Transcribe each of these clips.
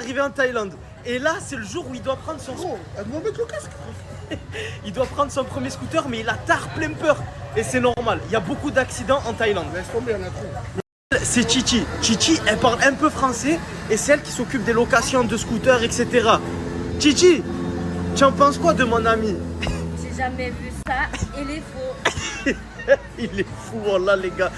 arrivé en Thaïlande. Et là, c'est le jour où il doit prendre son... Gros, elle doit mettre le casque. Il doit prendre son premier scooter, mais il a tard plein peur. Et c'est normal, il y a beaucoup d'accidents en Thaïlande. Laisse tomber, il y en a trop. C'est Chichi. Chichi, elle parle un peu français et c'est elle qui s'occupe des locations de scooters, etc. Chichi, tu en penses quoi de mon ami? J'ai jamais vu ça, il est faux. Il est fou, oh là, les gars.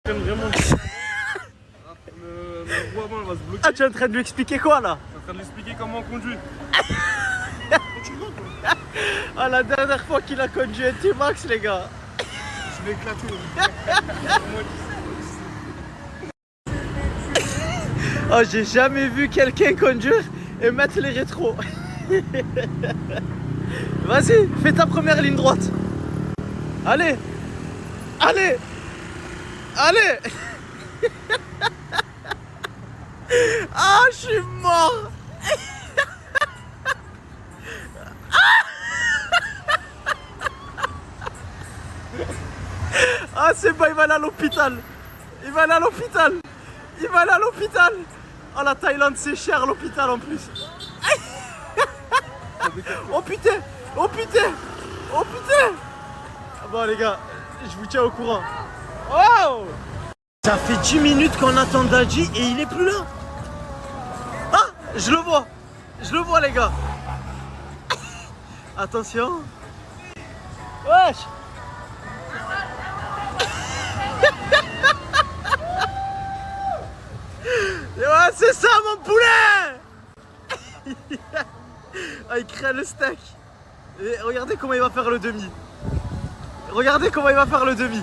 Le roue avant, elle va se bloquer. Ah, tu es en train de lui expliquer quoi là? Je suis en train de lui expliquer comment on conduit. Ah, la dernière fois qu'il a conduit un T-Max, les gars. Je l'ai éclaté. Oh, j'ai jamais vu quelqu'un conduire et mettre les rétros. Vas-y, fais ta première ligne droite. Allez. Allez. Allez. Ah, je suis mort. Ah, c'est bon, il va aller à l'hôpital. Il va aller à l'hôpital. Il va aller à l'hôpital. Oh, la Thaïlande, c'est cher l'hôpital en plus. Oh putain. Oh putain. Oh putain. Bon les gars, je vous tiens au courant. Oh. Ça fait 10 minutes qu'on attend Dadji et il est plus là. Ah, je le vois. Je le vois les gars. Attention. Wesh. Ouais, c'est ça mon poulet. Ah, il crée le steak. Et regardez comment il va faire le demi. Regardez comment il va faire le demi.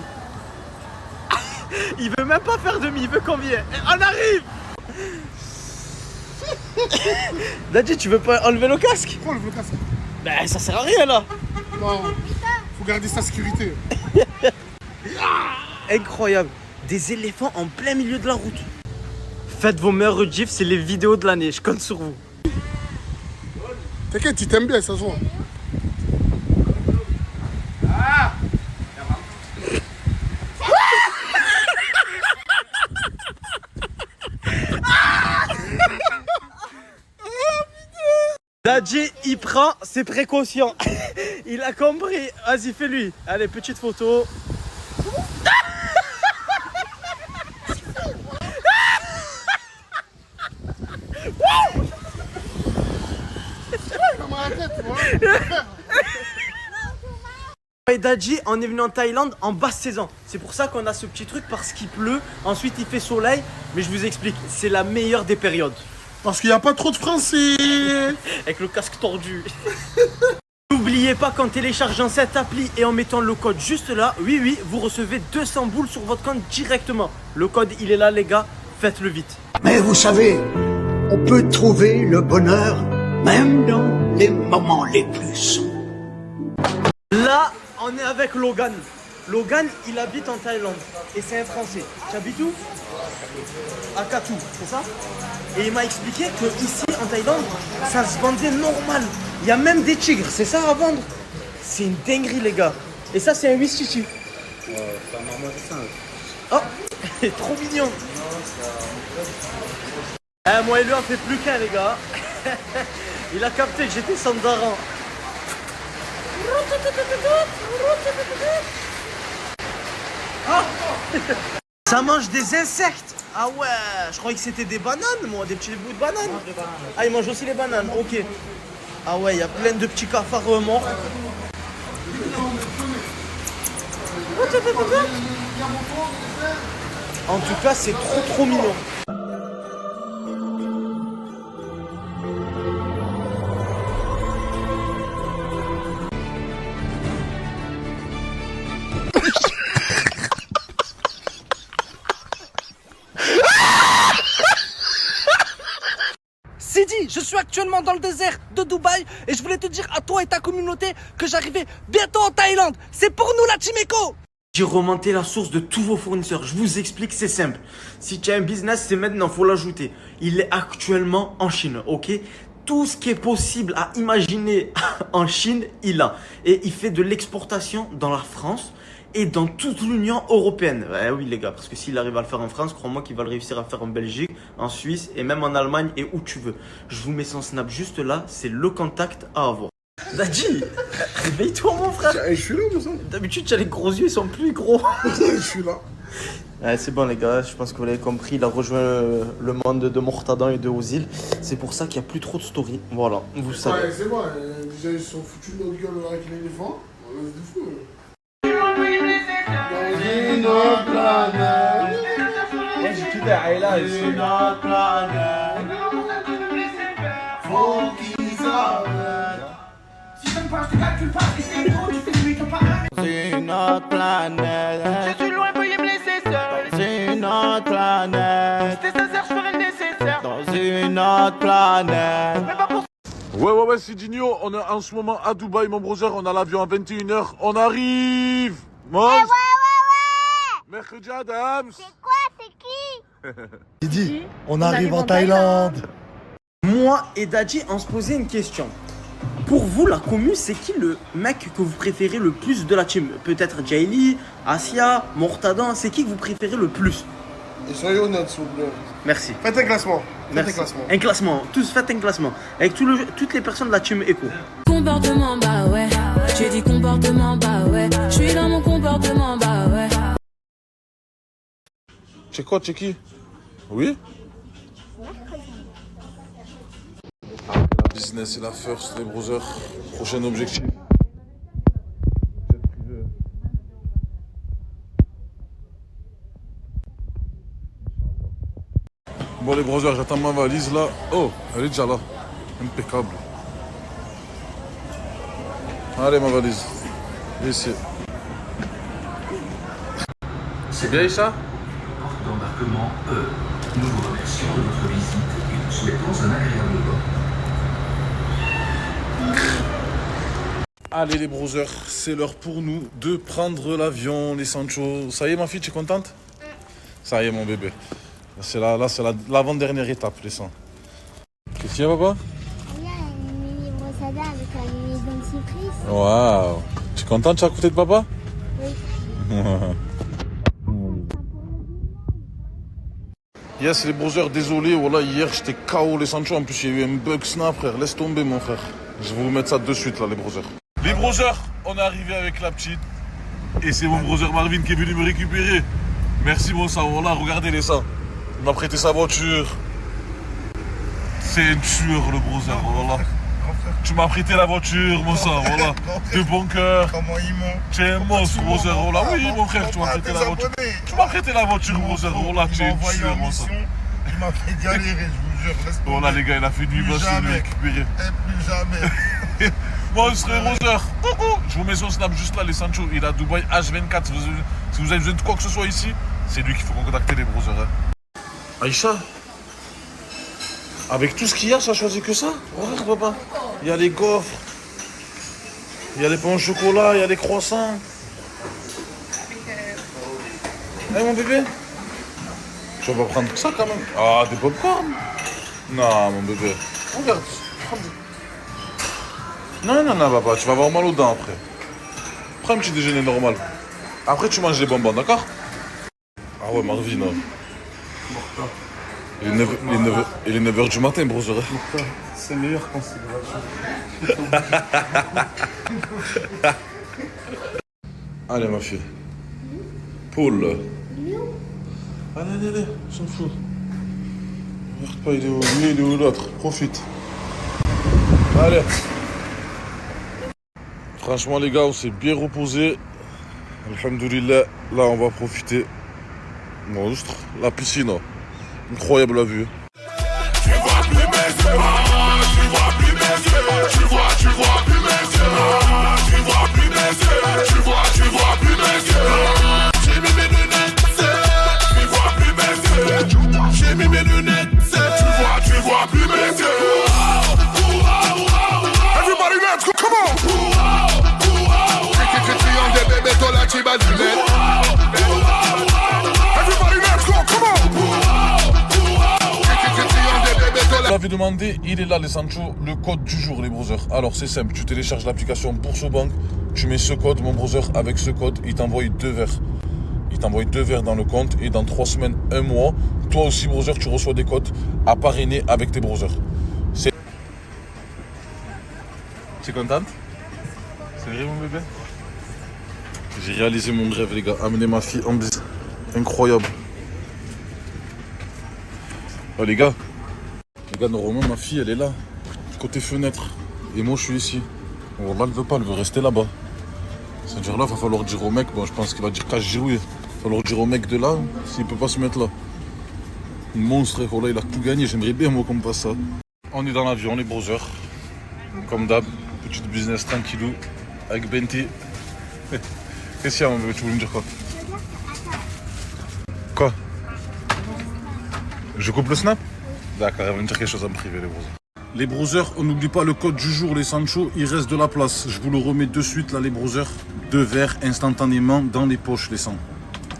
Il veut même pas faire demi, il veut qu'on vienne. On arrive. Dadji, tu veux pas enlever le casque? Pourquoi le casque? Ben ça sert à rien là. Non, faut garder sa sécurité. Incroyable. Des éléphants en plein milieu de la route. Faites vos meilleurs gifs, c'est les vidéos de l'année, je compte sur vous. T'inquiète, il t'aime bien, ça se voit. Dadji, il prend ses précautions. Il a compris. Vas-y, fais-lui. Allez, petite photo. Et Dadji, on est venu en Thaïlande en basse saison. C'est pour ça qu'on a ce petit truc parce qu'il pleut. Ensuite, il fait soleil. Mais je vous explique, c'est la meilleure des périodes. Parce qu'il n'y a pas trop de français. Avec le casque tordu. N'oubliez pas qu'en téléchargeant cette appli et en mettant le code juste là, oui, vous recevez 200 boules sur votre compte directement. Le code, il est là, les gars. Faites-le vite. Mais vous savez, on peut trouver le bonheur même dans les moments les plus sombres. Là, on est avec Logan. Logan, il habite en Thaïlande et c'est un Français. Tu habites où? À Katou, c'est ça? Et il m'a expliqué que ici en Thaïlande, ça se vendait normal. Il y a même des tigres, c'est ça à vendre? C'est une dinguerie les gars. Et ça c'est un whisky. C'est un marmotte. Oh, il est trop mignon. Moi et lui on fait plus qu'un les gars. Il a capté que j'étais sans daran. Ça mange des insectes. Ah ouais, je croyais que c'était des bananes, moi, des petits bouts de bananes. Ah, il mange aussi les bananes, ok. Ah ouais, il y a plein de petits cafards morts. En tout cas, c'est trop mignon. Sidi, je suis actuellement dans le désert de Dubaï et je voulais te dire à toi et ta communauté que j'arrivais bientôt en Thaïlande. C'est pour nous la Chimeco. J'ai remonté la source de tous vos fournisseurs. Je vous explique, c'est simple. Si tu as un business, c'est maintenant, faut l'ajouter. Il est actuellement en Chine, ok? Tout ce qui est possible à imaginer en Chine, il a. Et il fait de l'exportation dans la France et dans toute l'Union européenne. Ouais, oui les gars, parce que s'il arrive à le faire en France, crois-moi qu'il va le réussir à faire en Belgique, en Suisse et même en Allemagne et où tu veux. Je vous mets son snap juste là, c'est le contact à avoir. Dadji, réveille-toi mon frère. Je suis là, mon sang. D'habitude, tu as les gros yeux, ils sont plus gros. Je suis là. Ouais, c'est bon les gars, je pense que vous l'avez compris, il a rejoint le monde de Mortadan et de Ozil. C'est pour ça qu'il n'y a plus trop de story. Voilà, vous savez. Ouais, c'est bon. Déjà, ils sont foutus de notre gueule avec l'éléphant. On laisse du fou. Dans une autre planète. Moi j'ai quitté Aïla ici. Une autre planète. Faut qu'ils s'arrêtent. Si t'aimes pas, je te calcule pas. Et c'est gros, tu fais celui qui a pas un. C'est une autre planète. Je suis loin, veuillez me laisser seul. C'est une autre planète. Si t'es sincère, je ferai le nécessaire. Dans une autre planète. Mais pas pour Ouais, c'est Digno. On est en ce moment à Dubaï, mon brother. On a l'avion à 21h. On arrive. Ouais. Mercredi Adams. C'est quoi? C'est qui? Didi, on arrive en Thaïlande. Moi et Dadji, on se posait une question. Pour vous, la commu, c'est qui le mec que vous préférez le plus de la team? Peut-être Jaylee, Asia, Mortadan, c'est qui que vous préférez le plus? Et soyez honnêtes, s'il vous plaît. Merci. Faites un classement. Merci. Un classement, tous faites un classement. Avec toutes les personnes de la team Echo. Comportement, bah ouais. J'ai dit comportement, bah ouais. Je suis dans mon comportement, bah ouais. C'est quoi, c'est qui? Oui? La business et la first, les brothers. Prochain objectif. Bon les brothers, j'attends ma valise là. Oh, elle est déjà là. Impeccable. Allez ma valise. Ici. C'est bien ça? D'embarquement E. Nous vous remercions de votre visite et vous souhaitons un agréable vol. Allez les brothers, c'est l'heure pour nous de prendre l'avion, les Sancho. Ça y est ma fille, tu es contente? Ça y est mon bébé. C'est l'avant-dernière étape, les sangs. Qu'est-ce qu'il y a papa? Il y a une mini brosse à dents avec un mini dentifrice. Waouh. Tu es contente, tu es à côté de papa? Oui. Yes les brothers, désolé, voilà, hier j'étais KO les Sancho, en plus il y a eu un bug snap frère, laisse tomber mon frère. Je vais vous mettre ça de suite là les brothers. Les brothers, on est arrivé avec la petite et c'est mon brother Marvin qui est venu me récupérer. Merci mon sang, voilà, regardez les sangs. Il m'a prêté sa voiture. C'est un tueur le brother, voilà. Tu m'as prêté la voiture mon sang, voilà. De bon cœur. Comment ils m'ont? Tu es un monstre brother, voilà. Oui mon frère, tu m'as prêté la voiture. Tu m'as prêté la voiture brother, voilà, tu es un tueur mon sang. Il m'a fait galérer, je vous jure. Voilà les gars, il a fait du bas, il m'a récupéré. Et plus jamais. Monstre brother. Coucou. Je vous mets son snap juste là les Sancho, il est à Dubaï H24. Si vous avez besoin de quoi que ce soit ici, c'est lui qu'il faut contacter les brothers. Hein. Aïcha, avec tout ce qu'il y a, tu as choisi que ça? Regarde papa, il y a les gaufres, il y a les pains au chocolat, il y a les croissants. Eh mon bébé, tu vas pas prendre ça quand même? Ah, des popcorn? Non mon bébé, regarde. Non papa, tu vas avoir mal aux dents après. Prends un petit déjeuner normal. Après tu manges les bonbons, d'accord? Ah ouais Marvin, non. Il est 9h du matin, brother. C'est meilleur quand c'est Allez, ma fille. Paul. Allez, on s'en fout. Regarde pas, il est où lui, il est où l'autre. Profite. Allez. Franchement, les gars, on s'est bien reposé. Alhamdoulilah, là, on va profiter. Monstre. La piscine. Incroyable la vue. Tu vois plus mes yeux, tu vois plus mes yeux, tu vois plus mes yeux, tu vois plus mes yeux, tu vois plus mes yeux. J'ai mis mes lunettes, tu vois plus mes yeux. J'ai mis mes lunettes, tu vois plus mes yeux. Everybody let's go, come on. Triangle bébé, toi la tiba lunette. Everybody let's go, come on. La m'avez demandé, il est là les Sancho, le code du jour les brothers. Alors c'est simple, tu télécharges l'application Boursobank, tu mets ce code mon brother, avec ce code, il t'envoie 2 verres. Il t'envoie 2 verres dans le compte et dans 3 semaines, 1 mois, toi aussi brother, tu reçois des codes à parrainer avec tes brothers. Tu es contente? C'est vrai mon bébé? J'ai réalisé mon rêve les gars, amener ma fille en bise. Incroyable. Oh les gars, normalement ma fille elle est là, côté fenêtre. Et moi je suis ici. Bon, là elle veut pas, elle veut rester là-bas. C'est-à-dire là, il va falloir dire au mec, bon je pense qu'il va dire cache girouille. Il va falloir dire au mec de là, s'il peut pas se mettre là. Un monstre, voilà, il a tout gagné, j'aimerais bien moi qu'on me fasse ça. On est dans l'avion, les brothers. Comme d'hab, petite business tranquillou, avec Benti. Qu'est-ce qu'il y a mon bébé, tu voulais me dire quoi? Quoi? Je coupe le snap? D'accord, elle va me dire quelque chose en privé les brothers. Les brothers, on n'oublie pas le code du jour les Sancho, il reste de la place. Je vous le remets de suite là les brothers. 2 verres instantanément dans les poches les sangs.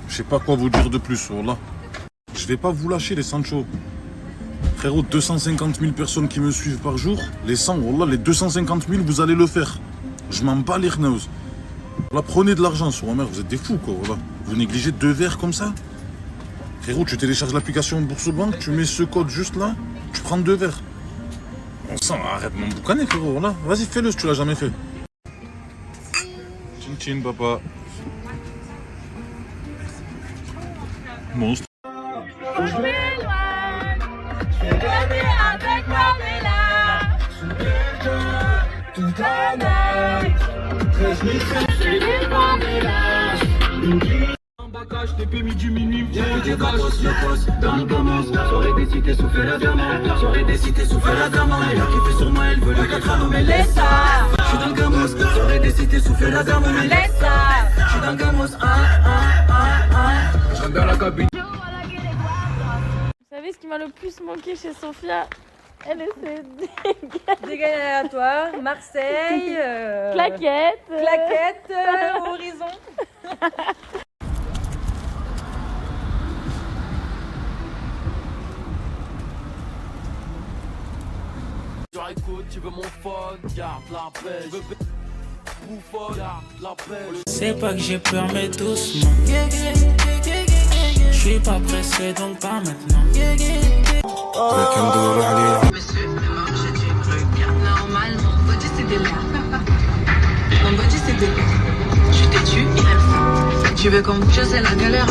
Je sais pas quoi vous dire de plus, voilà. Je vais pas vous lâcher les Sancho. Frérot, 250 000 personnes qui me suivent par jour. Les 100, voilà, les 250 000 vous allez le faire. Je m'en bats les rneus. Là, prenez de l'argent sur ma mère, vous êtes des fous quoi, voilà. Vous négligez 2 verres comme ça? Frérot, tu télécharges l'application Boursobank, tu mets ce code juste là, tu prends 2 verres. On sent, arrête mon boucanet frérot, voilà. Vas-y fais-le si tu l'as jamais fait. Chin chin papa. Monstre. Je m'éloigne, je vais rêver avec ma Bella. Toute la night, je suis devant Bella. Bagage, TP midi minuit, j'ai des gâches, le poste dans le gamos. Soirée des cités sous fait la diamant, soirée des cités sous fait la diamant. Elle a kiffé sur moi, elle veut le 4 ans, mais laisse ça. Je suis dans le gamos, soirée des cités sous fait la diamant, mais laisse ça. Je suis dans le gamos, je rentre dans la cabine. Vous savez ce qui m'a le plus manqué chez Sophia? Elle essaie Dégâts aléatoires, Marseille, claquette, horizon. Écoute, tu veux mon phone, garde la paix. Je veux bouffonne, garde la paix. C'est pas que j'ai peur, mais doucement. Je suis pas pressé, donc pas maintenant. Monsieur, je tu regardes normal, mon body c'est des larmes. Mon body c'est des larmes. Je t'ai tué, il aime ça. Tu veux qu'on bouge, c'est la galère.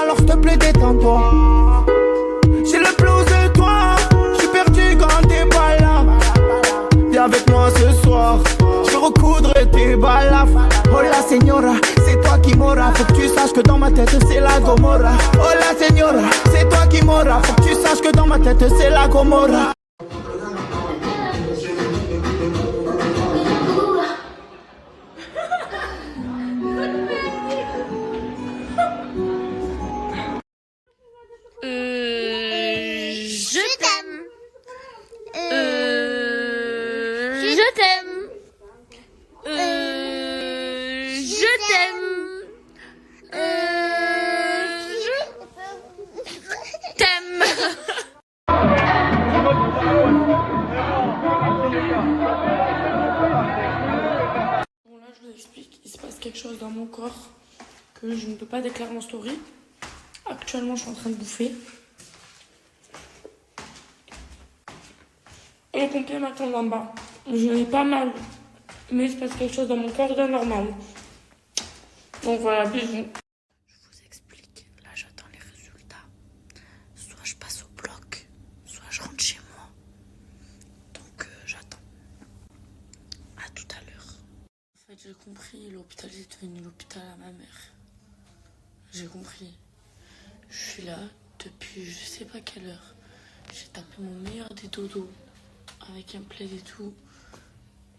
Alors s'il te plaît, détends-toi. J'ai le blues de toi. Je suis perdu quand t'es pas là. Viens avec moi ce soir. Je recoudre tes balafres. Oh la señora, c'est toi qui m'auras. Faut que tu saches que dans ma tête c'est la Gomorra. Oh la señora, c'est toi qui m'auras. Faut que tu saches que dans ma tête c'est la Gomorra. Je t'aime. Je t'aime. Je t'aime. Je t'aime. Bon là je vous explique, il se passe quelque chose dans mon corps que je ne peux pas déclarer en story. Actuellement je suis en train de bouffer. Et les pompiers m'attendent en bas. Je n'ai pas mal, mais il se passe quelque chose dans mon corps d'anormal. Donc voilà, bisous. Je vous explique, là j'attends les résultats. Soit je passe au bloc, soit je rentre chez moi. Donc j'attends. À tout à l'heure. En fait j'ai compris, l'hôpital est devenu l'hôpital à ma mère. J'ai compris. Je suis là depuis je sais pas quelle heure. J'ai tapé mon meilleur des dodos avec un plaid et tout.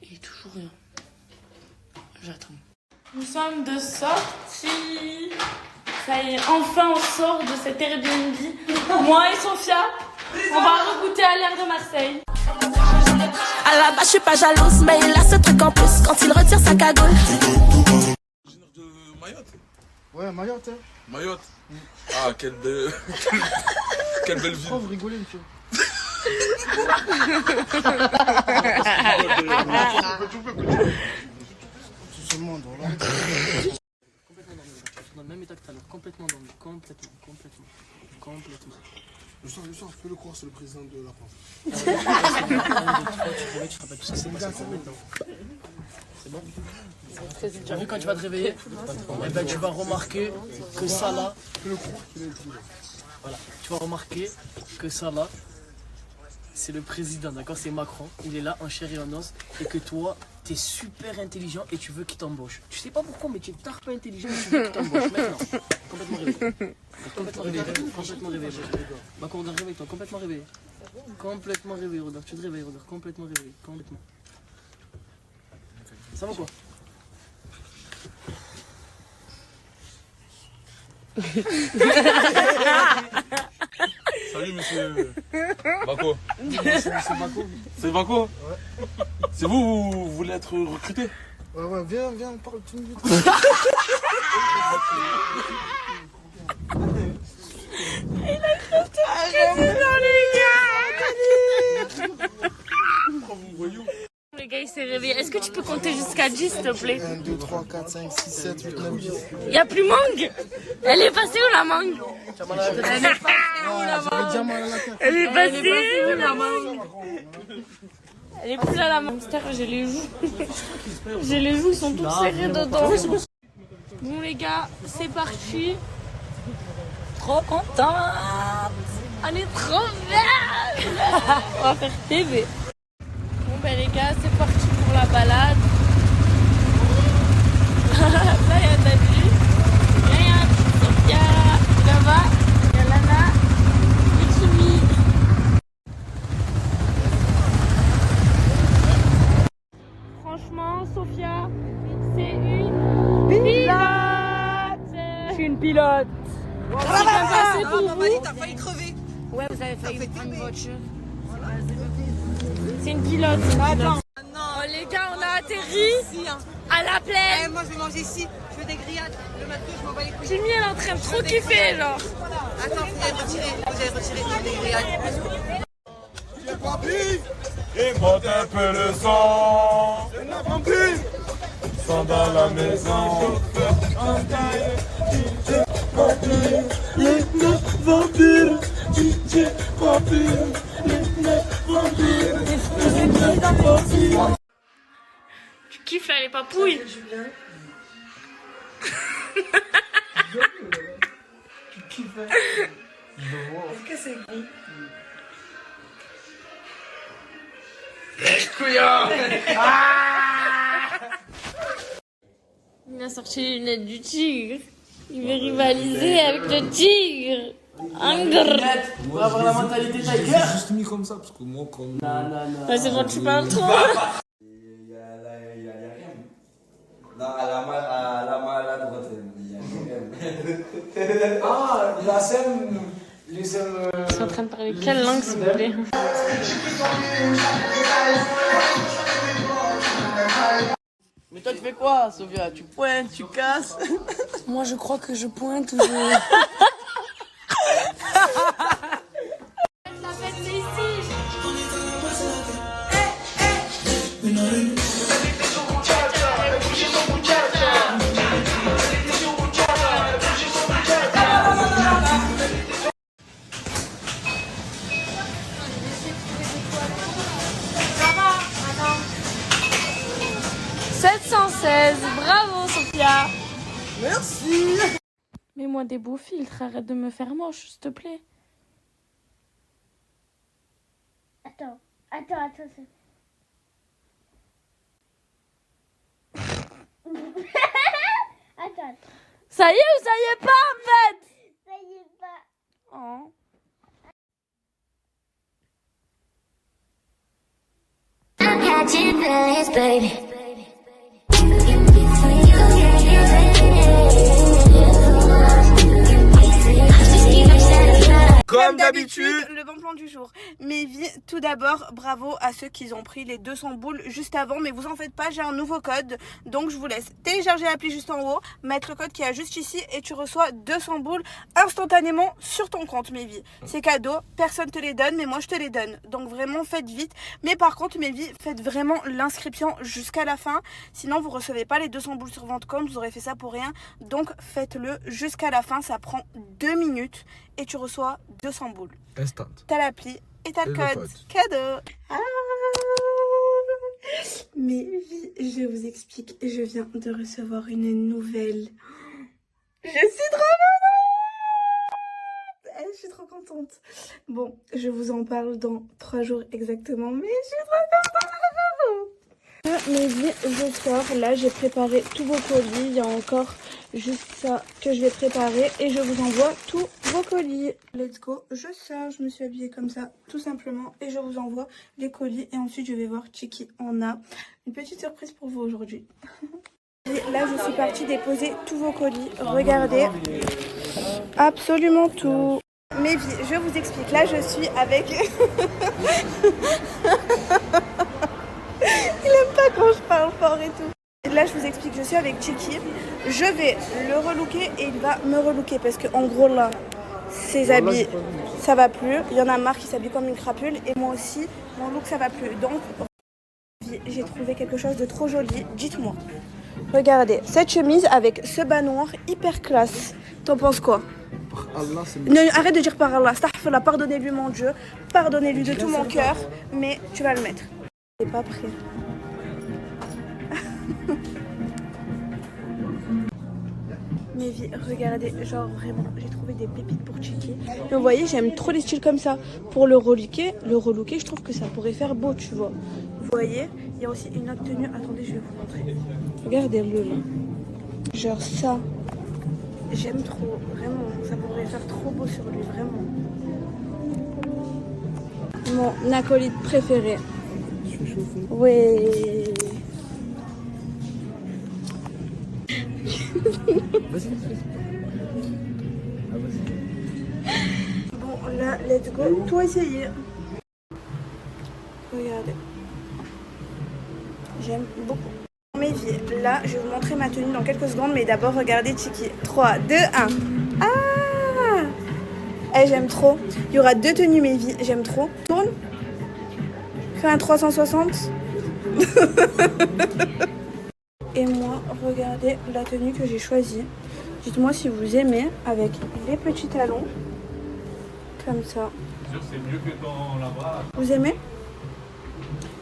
Et toujours rien. J'attends. Nous sommes de sortie. Ça y est, enfin on sort de cet Airbnb. Moi et Sophia, on va regoûter à l'air de Marseille. À la base je suis pas jalouse, mais il a ce truc en plus quand il retire sa cagoule. De Mayotte. Ouais, Mayotte, hein. Mayotte. Ah, quelle belle ville. Oh, vous rigolez, monsieur. Dans le même état que tout à l'heure, complètement dormi, complètement. Le soir, fais-le croire, c'est le président de la France. C'est bon? Tu as vu quand tu vas te réveiller? Eh ben, tu vas remarquer que ça là. Voilà, tu vas remarquer que ça là, c'est le président, d'accord? C'est Macron, il est là en chair et en os, et que toi, t'es super intelligent et tu veux qu'il t'embauche. Tu sais pas pourquoi, mais tu es tard pas intelligent et tu veux qu'il t'embauche. Maintenant, complètement réveillé. Complètement réveillé. Macron, regarde, réveille-toi, complètement réveillé. Complètement réveillé, regarde, tu te réveilles, regarde, complètement réveillé, complètement. Ça va quoi? Salut monsieur Bako. C'est Bako. C'est Bako? Ouais. C'est vous voulez être recruté? Ouais, viens, on parle tout de suite. Il a cru dans les gars. Les gars, il s'est réveillé. Est-ce que tu peux compter jusqu'à 10, s'il te plaît? 1, 2, 3, 4, 5, 6, 7, 8, 9, 10. Il n'y a plus mangue. Elle est passée où la mangue? Elle est passée où la mangue? Elle est plus là la mangue. J'ai les joues. J'ai les joues, ils sont toutes serrées dedans. Bon les gars, c'est parti. Trop contente. Elle est trop belle. On va faire TV. Bon ben les gars, c'est parti pour la balade. Là il y a Dani, là il y a Sophia, là-bas, il y a Lana et Kimi. Franchement, Sophia, c'est une pilote. Je suis une pilote. C'est bien passé pour vous. T'as failli crever. Ouais, vous avez failli prendre une voiture. C'est une pilote. Attends. Oh, les gars, on a atterri à la plaine. Moi je vais manger ici, je veux des grillades. Le matin, je m'en bats les couilles. Jimmy, elle est en train de trop kiffer, genre. Attends, vous allez retirer des grillades. Et monte un peu le son. C'est la vampire. Sont dans la maison. Les 9 vampires. DJ vampire. Les 9 vampires. Tu kiffes là, les papouilles. Tu kiffes. Est-ce que c'est bon? Il a sorti les lunettes du tigre. Il veut rivaliser avec le tigre. Pour avoir la mentalité tiger. J'ai juste mis comme ça parce que moi comme... Non. Ouais, c'est bon, tu parles trop. Il y a rien. Non, à la main à la droite, il y a rien. Ah, la scène... Les scènes... Je suis en train de parler quelle langue, s'il vous plaît? Mais toi tu fais quoi, Sophia? Tu pointes, tu casses? Moi, je crois que je pointe toujours. La fête, c'est ici. Bravo Sophia. Merci. Mets-moi des beaux filtres, arrête de me faire moche, s'il te plaît. Attends. Attends. Ça y est ou ça y est pas en fait? Ça y est pas. Oh. I'm catching feelings, baby. Comme d'habitude, le bon plan l'entraînement du jour. Mes vies, tout d'abord, bravo à ceux qui ont pris les 200 boules juste avant. Mais vous en faites pas, j'ai un nouveau code. Donc je vous laisse télécharger l'appli juste en haut, mettre le code qui est juste ici et tu reçois 200 boules instantanément sur ton compte, mes vies. C'est cadeau, personne te les donne, mais moi je te les donne. Donc vraiment, faites vite. Mais par contre, mes vies, faites vraiment l'inscription jusqu'à la fin. Sinon, vous recevez pas les 200 boules sur votre compte, vous aurez fait ça pour rien. Donc faites-le jusqu'à la fin, ça prend 2 minutes et tu reçois 200 boules. Instant. T'as l'appli et t'as le code. code. Cadeau. Ah. Mais je vous explique, je viens de recevoir une nouvelle. Je suis trop contente. Je suis trop contente. Bon, je vous en parle dans 3 jours exactement, mais je suis trop contente. Mes vies, je sors. Là, j'ai préparé tous vos colis. Il y a encore juste ça que je vais préparer et je vous envoie tous vos colis. Let's go. Je sors, je me suis habillée comme ça, tout simplement, et je vous envoie les colis. Et ensuite, je vais voir Chiki. On a une petite surprise pour vous aujourd'hui. Et là, je suis partie déposer tous vos colis. Regardez, absolument tout. Mes vies, je vous explique. Là, je suis avec... Il aime pas quand je parle fort et tout. Là, je vous explique, je suis avec Chiki. Je vais le relooker et il va me relooker parce que en gros là, ses habits, ça va plus. Il y en a marre qui s'habille comme une crapule et moi aussi, mon look ça va plus. Donc, j'ai trouvé quelque chose de trop joli. Dites-moi. Regardez, cette chemise avec ce bas noir hyper classe. T'en penses quoi? Allah, c'est Non, arrête de dire par Allah. Astaghfirullah, pardonnez-lui mon Dieu. Pardonnez-lui de tout mon cœur. Mais tu vas le mettre. Il n'est pas prêt. Mes vies, regardez, genre vraiment, j'ai trouvé des pépites pour Chiki. Mais vous voyez, j'aime trop les styles comme ça. Pour le relooker, je trouve que ça pourrait faire beau, tu vois. Vous voyez, il y a aussi une autre tenue. Attendez, je vais vous montrer. Regardez-le là. Genre ça. J'aime trop, vraiment. Ça pourrait faire trop beau sur lui, vraiment. Mon acolyte préféré. Oui. Vas-y. Bon, là, let's go. Toi, essayez. Regardez. J'aime beaucoup. Mes vies, là, je vais vous montrer ma tenue dans quelques secondes, mais d'abord, regardez Chiki. 3, 2, 1. Ah! Eh, j'aime trop. Il y aura 2 tenues, mes vies. J'aime trop. Tourne. Fais un 360. Et moi, regardez la tenue que j'ai choisie. Dites-moi si vous aimez, avec les petits talons. Comme ça. C'est mieux que dans là-bas. Vous aimez?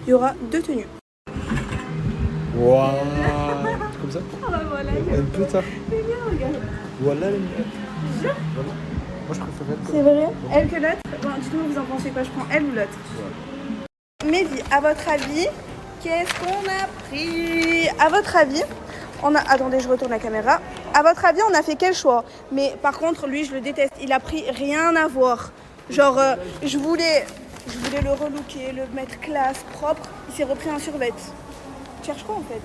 Il y aura 2 tenues. Waouh. Comme ça? Ah bah voilà. Un peu tard. C'est bien, regarde. Voilà les miennes. Moi je préfère elle. C'est vrai? Elle que l'autre? Bon, dites-moi vous en pensez quoi, je prends elle ou l'autre? Mes vies, à votre avis, qu'est-ce qu'on a pris? À votre avis, on a... Attendez, je retourne la caméra. À votre avis, on a fait quel choix? Mais par contre, lui, je le déteste. Il a pris rien à voir. Genre, je voulais le relooker, le mettre classe, propre. Il s'est repris un survêt. Tu cherches quoi en fait?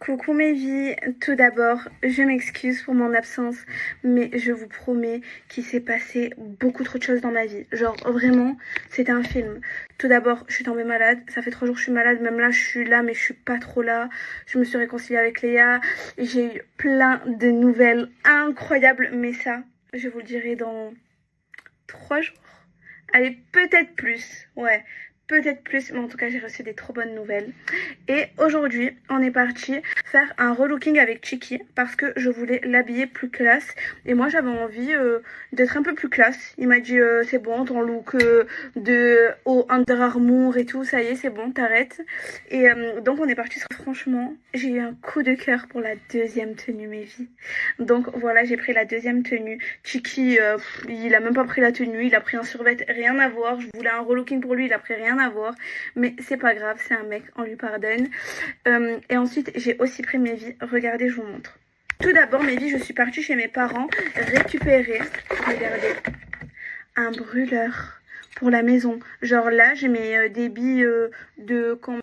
Coucou mes vies, tout d'abord je m'excuse pour mon absence mais je vous promets qu'il s'est passé beaucoup trop de choses dans ma vie, genre vraiment c'était un film. Tout d'abord je suis tombée malade, ça fait 3 jours que je suis malade, même là je suis là mais je suis pas trop là, je me suis réconciliée avec Léa, j'ai eu plein de nouvelles incroyables mais ça je vous le dirai dans 3 jours, allez peut-être plus, ouais. Peut-être plus, mais en tout cas j'ai reçu des trop bonnes nouvelles. Et aujourd'hui on est parti faire un relooking avec Chiki parce que je voulais l'habiller plus classe. Et moi j'avais envie d'être un peu plus classe. Il m'a dit c'est bon ton look de au Under Armour et tout, ça y est c'est bon t'arrêtes. Et donc on est parti sur... Franchement j'ai eu un coup de cœur pour la 2e tenue mes vies. Donc voilà j'ai pris la 2e tenue. Chiki il a même pas pris la tenue, il a pris un survêt, rien à voir. Je voulais un relooking pour lui, il a pris rien à voir, mais c'est pas grave, c'est un mec, on lui pardonne. Et ensuite j'ai aussi pris mes vies, regardez je vous montre. Tout d'abord mes vies, je suis partie chez mes parents récupérer, regardez, un brûleur pour la maison. Genre là j'ai mes débits de quand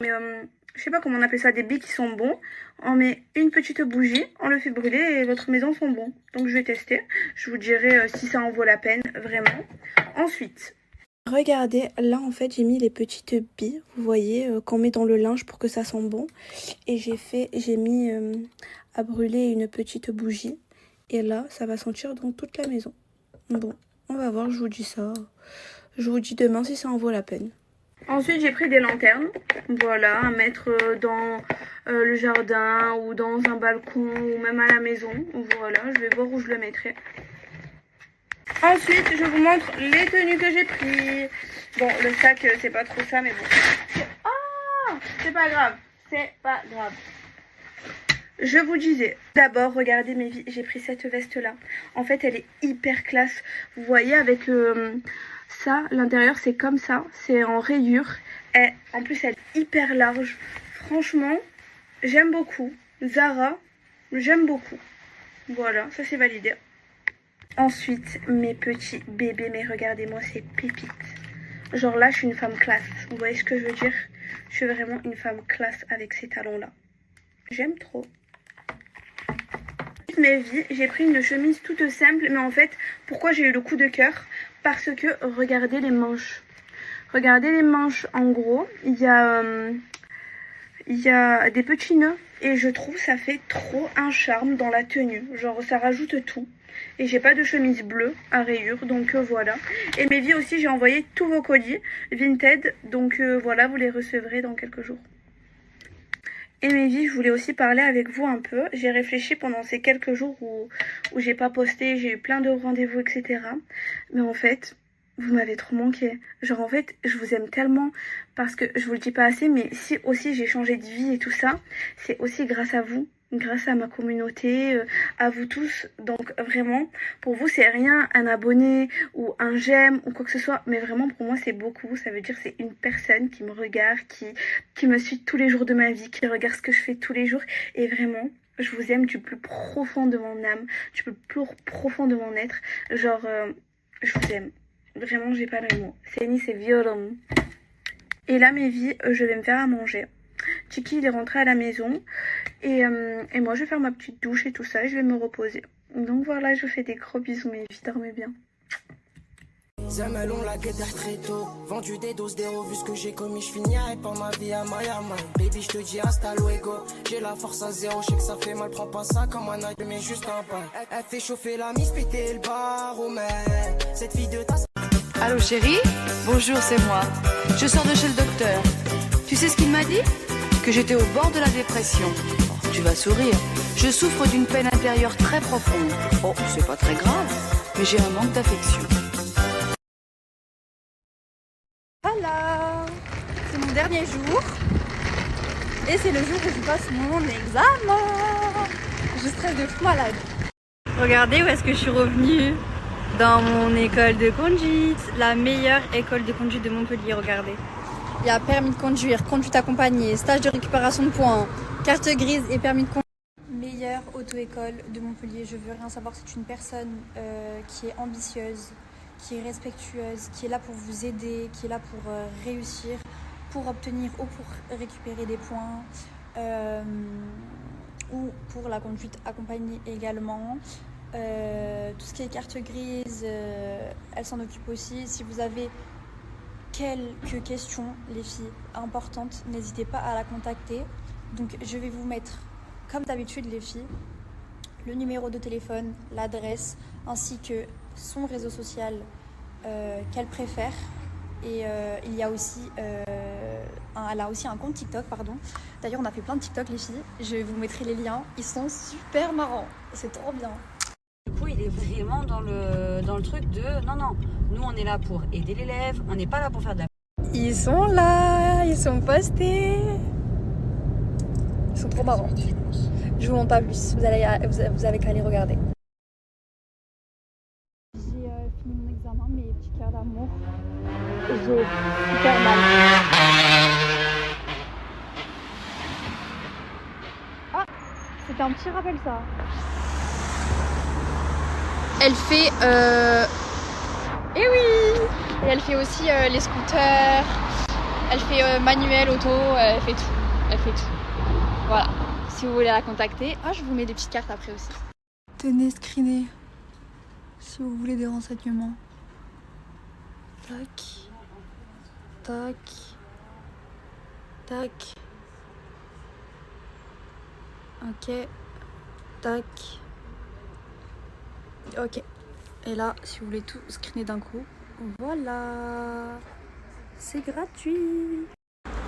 je sais pas comment on appelle ça, des billes qui sont bons. On met une petite bougie, on le fait brûler et votre maison sont bons. Donc je vais tester. Je vous dirai si ça en vaut la peine, vraiment. Ensuite, regardez, là en fait j'ai mis les petites billes, vous voyez, qu'on met dans le linge pour que ça sente bon. Et j'ai mis à brûler une petite bougie. Et là, ça va sentir dans toute la maison. Bon, on va voir, je vous dis ça. Je vous dis demain si ça en vaut la peine. Ensuite, j'ai pris des lanternes, voilà, à mettre dans le jardin ou dans un balcon ou même à la maison. Voilà, je vais voir où je le mettrai. Ensuite, je vous montre les tenues que j'ai prises. Bon, le sac, c'est pas trop ça, mais bon. Ah, c'est pas grave, c'est pas grave. Je vous disais, d'abord, regardez mes vies, j'ai pris cette veste-là. En fait, elle est hyper classe. Vous voyez, avec ça, l'intérieur, c'est comme ça. C'est en rayure. Et en plus, elle est hyper large. Franchement, j'aime beaucoup. Zara, j'aime beaucoup. Voilà, ça c'est validé. Ensuite, mes petits bébés. Mais regardez-moi ces pépites. Genre là, je suis une femme classe. Vous voyez ce que je veux dire? Je suis vraiment une femme classe avec ces talons-là. J'aime trop. Mes vies, j'ai pris une chemise toute simple, mais en fait, pourquoi j'ai eu le coup de cœur? Parce que regardez les manches. Regardez les manches, en gros, il y a des petits nœuds et je trouve ça fait trop un charme dans la tenue. Genre ça rajoute tout. Et j'ai pas de chemise bleue à rayures, donc voilà. Et mes vies aussi, j'ai envoyé tous vos colis Vinted, donc voilà, vous les recevrez dans quelques jours. Et mes vies, je voulais aussi parler avec vous un peu. J'ai réfléchi pendant ces quelques jours où j'ai pas posté, j'ai eu plein de rendez-vous, etc. Mais en fait, vous m'avez trop manqué. Genre en fait, je vous aime tellement parce que je vous le dis pas assez, mais si aussi j'ai changé de vie et tout ça, c'est aussi grâce à vous. Grâce à ma communauté, à vous tous. Donc vraiment, pour vous, c'est rien un abonné ou un j'aime ou quoi que ce soit. Mais vraiment, pour moi, c'est beaucoup. Ça veut dire que c'est une personne qui me regarde, qui me suit tous les jours de ma vie, qui regarde ce que je fais tous les jours. Et vraiment, je vous aime du plus profond de mon âme, du plus profond de mon être. Genre, je vous aime. Vraiment, j'ai pas le mot. C'est violent. Et là, mes vies, je vais me faire à manger. Tiki il est rentré à la maison et moi je vais faire ma petite douche et tout ça et je vais me reposer. Donc voilà, je vous fais des gros bisous mes filles, dormez bien. Zemel on la guetteur très tôt. Vendu des doses d'héros, vu ce que j'ai commis, je finirai par ma vie à Miami. Baby, je te dis hasta luego. J'ai la force à zéro, je sais que ça fait mal, prends pas ça comme un œil, mais juste un pas. Elle fait chauffer la mise, péter le baromètre. Cette fille de ta. Allô chérie, bonjour, c'est moi. Je sors de chez le docteur. Tu sais ce qu'il m'a dit? Que j'étais au bord de la dépression. Oh, tu vas sourire. Je souffre d'une peine intérieure très profonde. Oh, c'est pas très grave, mais j'ai un manque d'affection. Voilà, c'est mon dernier jour et c'est le jour où je passe mon examen. Je stresse de fou malade. Regardez où est-ce que je suis revenue. Dans mon école de conduite, la meilleure école de conduite de Montpellier, regardez. Il y a permis de conduire, conduite accompagnée, stage de récupération de points, carte grise et permis de conduire. Meilleure auto-école de Montpellier, je veux rien savoir, c'est une personne qui est ambitieuse, qui est respectueuse, qui est là pour vous aider, qui est là pour réussir, pour obtenir ou pour récupérer des points, ou pour la conduite accompagnée également. Tout ce qui est carte grise, elle s'en occupe aussi. Si vous avez quelques questions, les filles, importantes, n'hésitez pas à la contacter. Donc je vais vous mettre, comme d'habitude les filles, le numéro de téléphone, l'adresse, ainsi que son réseau social qu'elle préfère. Et il y a aussi, elle a aussi un compte TikTok, pardon. D'ailleurs, on a fait plein de TikTok les filles. Je vous mettrai les liens. Ils sont super marrants. C'est trop bien. Du coup, il est vraiment dans le truc de non, nous on est là pour aider l'élève, on n'est pas là pour faire de la. Ils sont là, ils sont postés. Ils sont trop marrants. Je vous montre pas plus, vous avez qu'à les regarder. J'ai fini mon examen, mes petits cœurs d'amour. J'ai super mal. Ah, c'était un petit rappel ça. Elle fait eh oui. Et elle fait aussi les scooters. Elle fait manuel, auto, elle fait tout. Elle fait tout. Voilà. Si vous voulez la contacter, je vous mets des petites cartes après aussi. Tenez, screenez. Si vous voulez des renseignements. Tac. Tac. Tac. Ok. Tac. Ok. Et là, si vous voulez tout screener d'un coup, voilà. C'est gratuit.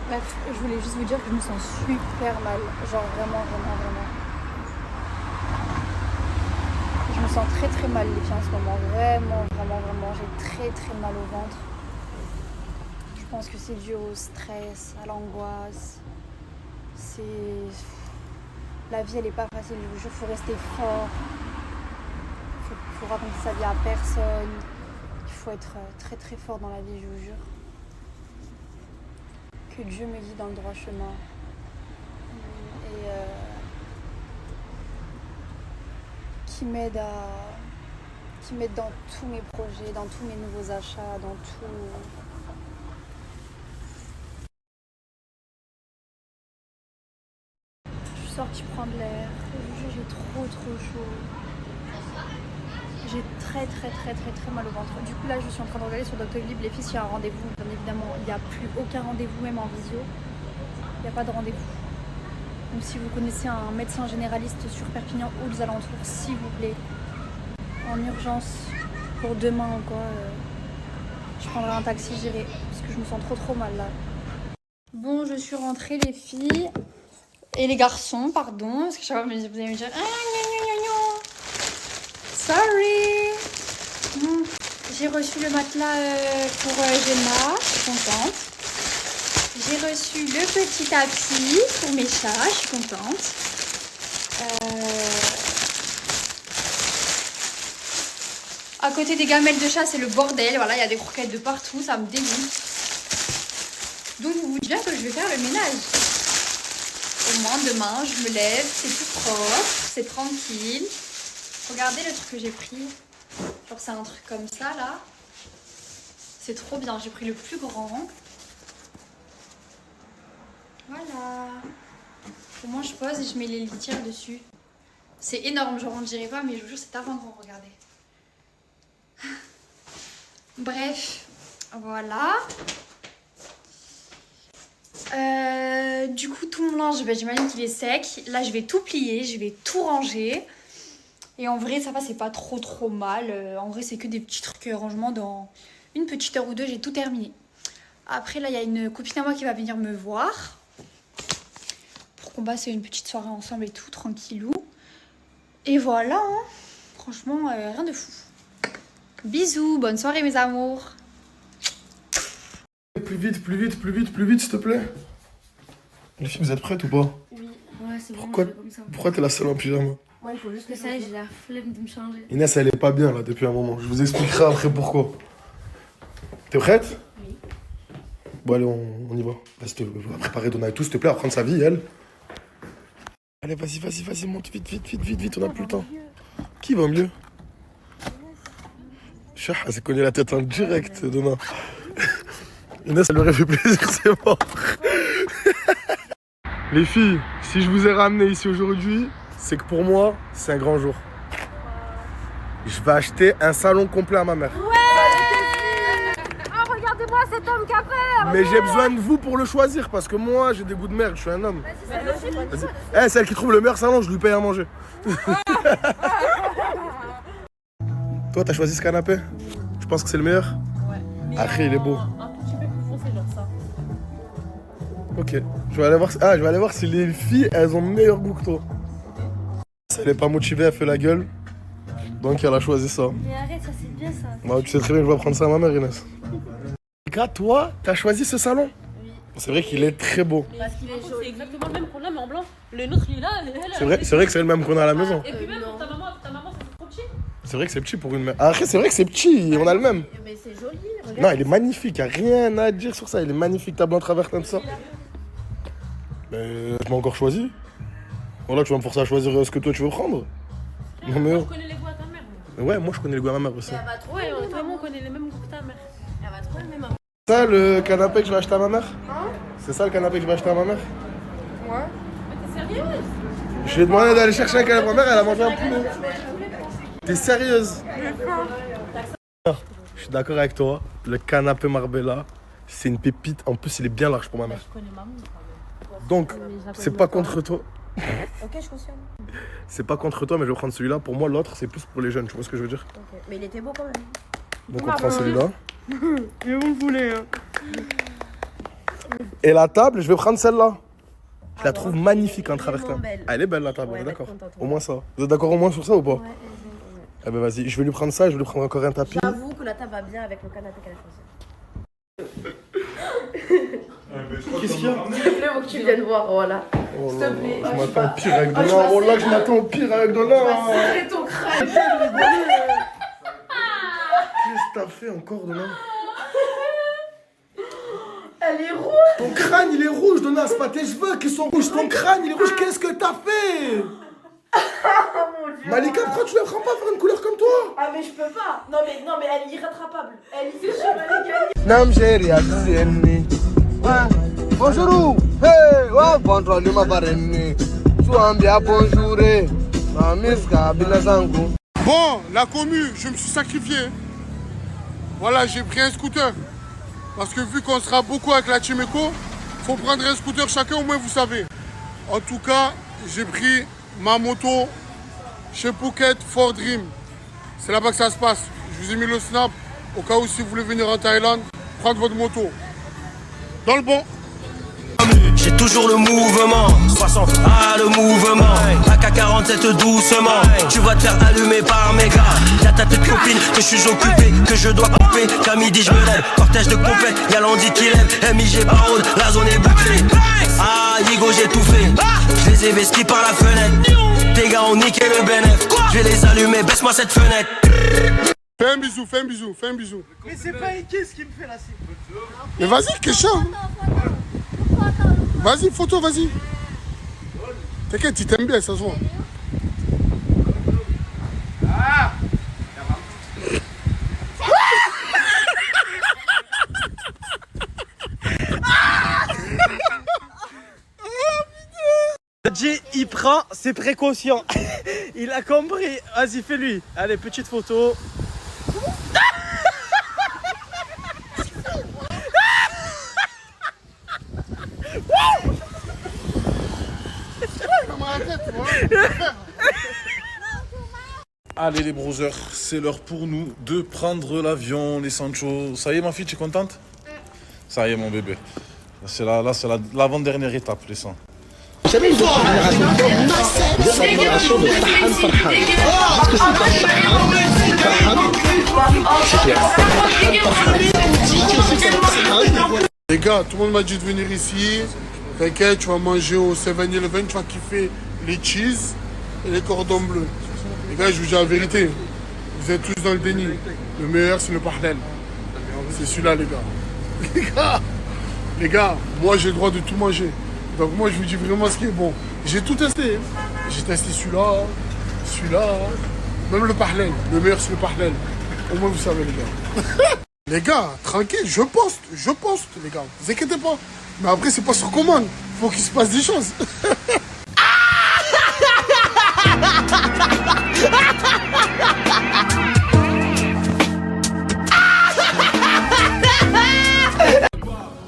Bref, je voulais juste vous dire que je me sens super mal. Genre vraiment. Je me sens très mal les filles en ce moment. Vraiment. J'ai très mal au ventre. Je pense que c'est dû au stress, à l'angoisse. La vie elle est pas facile, je vous jure, faut rester fort. Faut raconter sa vie à personne. Il faut être très fort dans la vie, je vous jure. Que Dieu me guide dans le droit chemin. Et qui m'aide dans tous mes projets, dans tous mes nouveaux achats, dans tout. Je suis sortie prendre l'air. J'ai trop chaud. J'ai très mal au ventre. Du coup là je suis en train de regarder sur Doctolib les filles s'il y a un rendez-vous. Bien évidemment il n'y a plus aucun rendez-vous même en visio. Il n'y a pas de rendez-vous. Donc si vous connaissez un médecin généraliste sur Perpignan ou les alentours, s'il vous plaît, en urgence pour demain ou quoi, je prendrai un taxi, j'irai parce que je me sens trop mal là. Bon, je suis rentrée les filles et les garçons, pardon, parce que chaque fois vous allez me dire sorry. J'ai reçu le matelas pour Gemma, je suis contente. J'ai reçu le petit tapis pour mes chats, je suis contente. À côté des gamelles de chat, c'est le bordel. Voilà, il y a des croquettes de partout, ça me dégoûte. Donc vous vous dites bien que je vais faire le ménage. Au moins demain, je me lève, c'est tout propre, c'est tranquille. Regardez le truc que j'ai pris. Genre c'est un truc comme ça là. C'est trop bien, j'ai pris le plus grand. Voilà. Au moins je pose et je mets les litières dessus. C'est énorme, genre on ne dirait pas, mais je vous jure c'est avant grand, regardez. Bref, voilà. Du coup tout mon linge, j'imagine qu'il est sec. Là je vais tout plier, je vais tout ranger. Et en vrai ça va, c'est pas trop mal. En vrai c'est que des petits trucs rangement. Dans une petite heure ou deux j'ai tout terminé. Après là il y a une copine à moi qui va venir me voir. Pour qu'on passe une petite soirée ensemble et tout, tranquillou. Et voilà, hein. Franchement rien de fou. Bisous, bonne soirée mes amours. Plus vite, s'il te plaît. Les filles, vous êtes prêtes ou pas? Oui, ouais, c'est bon. Pourquoi t'es la seule en pyjama? Ouais, il faut juste que ça, j'ai la flemme de me changer. Inès, elle est pas bien là depuis un moment. Je vous expliquerai après pourquoi. T'es prête? Oui. Bon, allez, on y va. Vas-y, on va préparer Donna et tout, s'il te plaît, à prendre sa vie, elle. Allez, vas-y, monte vite, on a plus le temps. Qui va mieux? Elle s'est cogné la tête en direct, Donna. Inès, elle lui aurait fait plaisir, c'est mort. Les filles, si je vous ai ramené ici aujourd'hui, c'est que pour moi, c'est un grand jour. Je vais acheter un salon complet à ma mère. Ouais. Oh, regardez-moi cet homme qui a peur. Mais j'ai besoin de vous pour le choisir, parce que moi, j'ai des goûts de merde, je suis un homme. Vas-y. Celle qui trouve le meilleur salon, je lui paye à manger. Toi, t'as choisi ce canapé? Tu penses que c'est le meilleur? Ouais. Après, il est beau. Un tout petit peu plus foncé, genre ça. Ok. Je vais aller voir si les filles, elles ont meilleur goût que toi. Si elle est pas motivée, elle fait la gueule. Donc elle a choisi ça. Mais arrête, ça c'est bien ça. Bah, tu sais très bien que je vais prendre ça à ma mère, Inès. Mika, toi, t'as choisi ce salon? Oui. C'est vrai qu'il est très beau. Parce qu'il est joli. C'est exactement le même qu'on a, mais en blanc. Le nôtre, il est là, C'est vrai que c'est le même qu'on a à la maison. Et puis même pour ta maman, c'est trop petit. C'est vrai que c'est petit pour une mère. Après, c'est vrai que c'est petit, on a le même. Mais c'est joli, regarde. Non, il est magnifique, y'a rien à dire sur ça. Il est magnifique, ta blanc travers comme ça. Mais tu m'as encore choisi. Voilà, tu vas me forcer à choisir ce que toi tu veux prendre. Non, mais je connais les goûts à ta mère. Ouais, moi je connais les goûts à ma mère aussi. Et elle va trop, ouais, on connaît les mêmes goûts que ta mère. Elle va trop aimer ma mère. C'est ça le canapé que je vais acheter à ma mère? C'est ça le canapé que je vais acheter à ma mère? moi. Mais t'es sérieuse? Je lui ai demandé d'aller chercher un canapé. Ma mère, elle a mangé un poulet. T'es sérieuse? Je suis d'accord avec toi. Le canapé Marbella, c'est une pépite. En plus, il est bien large pour ma mère. Donc, c'est pas contre toi. Ok, je cautionne. C'est pas contre toi, mais je vais prendre celui-là. Pour moi, l'autre, c'est plus pour les jeunes. Tu vois ce que je veux dire? Ok. Mais il était beau quand même. Donc, on prend celui-là. Mais vous le voulez, hein. Et la table, je vais prendre celle-là. Je la trouve magnifique en traversant. Elle est belle la table, on est d'accord. Au moins ça. Vous êtes d'accord au moins sur ça ou pas? Ouais. Eh ben vas-y, je vais lui prendre ça et je vais lui prendre encore un tapis. J'avoue que la table va bien avec le canapé qu'elle a choisi. Qu'est-ce qu'il y a? S'il te plaît, faut que tu viennes voir, voilà. Oh S'il là te plaît. là, je m'attends au pire avec Donna. Oh là, je m'attends au pire avec Donna. C'est ton crâne. Qu'est-ce que t'as fait encore, Donna? Elle est rouge. Ton crâne, il est rouge, Donna. C'est pas tes cheveux qui sont rouges. Ton crâne, il est rouge. Qu'est-ce que t'as fait? Oh mon Dieu. Malika, pourquoi tu l'apprends pas à faire une couleur comme toi? Ah mais je peux pas. Non mais elle est irrattrapable. Elle est sûre, elle est gagnée. Namgeria Duzeni. Bonjour. Hey, wa bonjour ma parenne. Suambia bonjour. Mamiska Bilazangu. Bon, la commu, je me suis sacrifié. Voilà, j'ai pris un scooter. Parce que vu qu'on sera beaucoup avec la Chimeco, faut prendre un scooter chacun, au moins vous savez. En tout cas, j'ai pris ma moto chez Phuket Ford Dream. C'est là-bas que ça se passe. Je vous ai mis le snap au cas où si vous voulez venir en Thaïlande, prendre votre moto. Dans le bon. J'ai toujours le mouvement, 60, le mouvement, AK-47 doucement, tu vas te faire allumer par mes gars. Y'a ta tête copine que je suis occupé, que je dois couper, qu'à midi je me lève, cortège de compète, y'a Landy qui lève, MIG Barode, la zone est bouclée. Ah, Yigo j'ai tout fait, je les ai vesquis par la fenêtre, tes gars ont niqué le bénéf, je vais les allumer, baisse-moi cette fenêtre. Fais un bisou, fais un bisou, fais un bisou. Mais c'est pas Ike ce qui me fait là, c'est... Mais vas-y, Kesha. Vas-y, photo, vas-y. T'inquiète, il t'aime bien, ça se voit. Jay, il prend ses précautions. Il a compris. Vas-y, fais-lui. Allez, petite photo. Allez les brothers, c'est l'heure pour nous de prendre l'avion, les Sancho. Ça y est ma fille, tu es contente? Ça y est mon bébé. C'est l'avant-dernière étape, les sangs. Les gars, tout le monde m'a dit de venir ici. T'inquiète, tu vas manger au 7-Eleven, tu vas kiffer les cheese et les cordons bleus. Les gars, je vous dis la vérité, vous êtes tous dans le déni. Le meilleur, c'est le parlel. C'est celui-là, les gars. Les gars, moi, j'ai le droit de tout manger. Donc moi, je vous dis vraiment ce qui est bon. J'ai tout testé. J'ai testé celui-là, même le parlel. Le meilleur, c'est le parlel. Au moins, vous savez, les gars. Les gars, tranquille, je poste, les gars. Ne vous inquiétez pas. Mais après, c'est pas sur commande. Faut qu'il se passe des choses.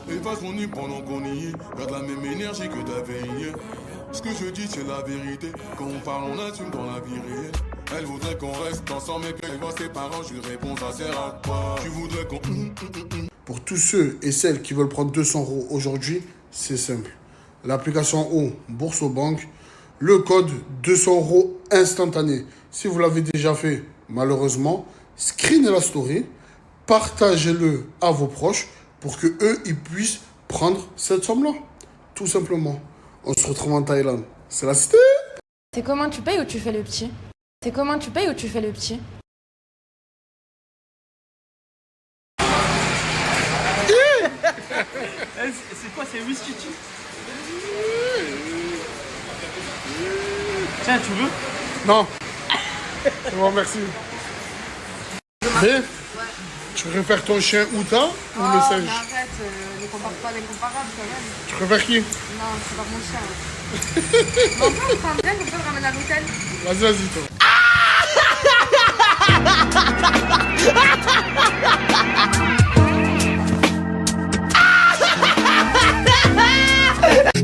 Et passe mon nuit pendant qu'on y est. Garde la même énergie que t'avais hier. Ce que je dis, c'est la vérité. Quand on parle, on assume dans la vie réelle. Elle voudrait qu'on reste ensemble, mais qu'elle voit ses parents. Je lui réponds, ça sert à quoi? Tu voudrais qu'on... Pour tous ceux et celles qui veulent prendre 200 € aujourd'hui, c'est simple. L'application O, Bourse aux banques, le code 200 € instantané. Si vous l'avez déjà fait, malheureusement, screenez la story, partagez-le à vos proches pour que eux ils puissent prendre cette somme-là. Tout simplement. On se retrouve en Thaïlande. C'est la cité. C'est comment tu payes ou tu fais le petit? C'est comment tu payes ou tu fais le petit? C'est quoi, c'est whisky? Tiens, tu veux? Non. C'est bon, merci. Mais, tu préfères ton chien Outa ou le singe? Arrête, ne compare pas l'incomparable quand même. Tu préfères qui? Non, c'est pas mon chien. Bon, on prend bien, comme ça on ramène à l'hôtel. Vas-y, toi.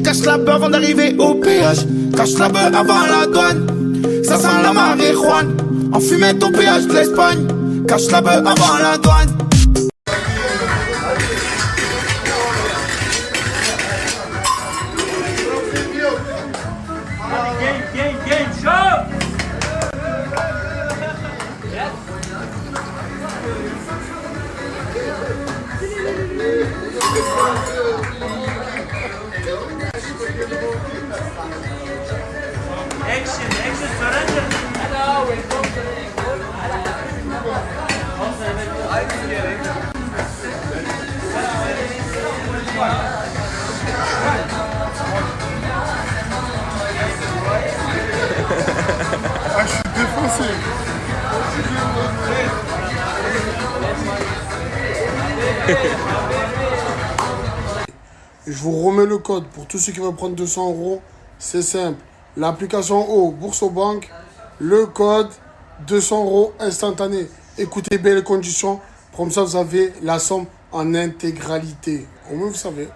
Cache la peur avant d'arriver au péage. Cache la peur avant la douane. Ça sent la marijuana. En fumette au péage de l'Espagne. Cache la peur avant la douane. Game, show! Action, surrender. Ah, je suis défoncé. Je vous remets le code pour tous ceux qui veulent prendre 200 €. C'est simple. L'application O, Bourse aux banques. Le code 200 € instantané. Écoutez bien les conditions. Comme ça, vous avez la somme en intégralité. Au moins, vous savez.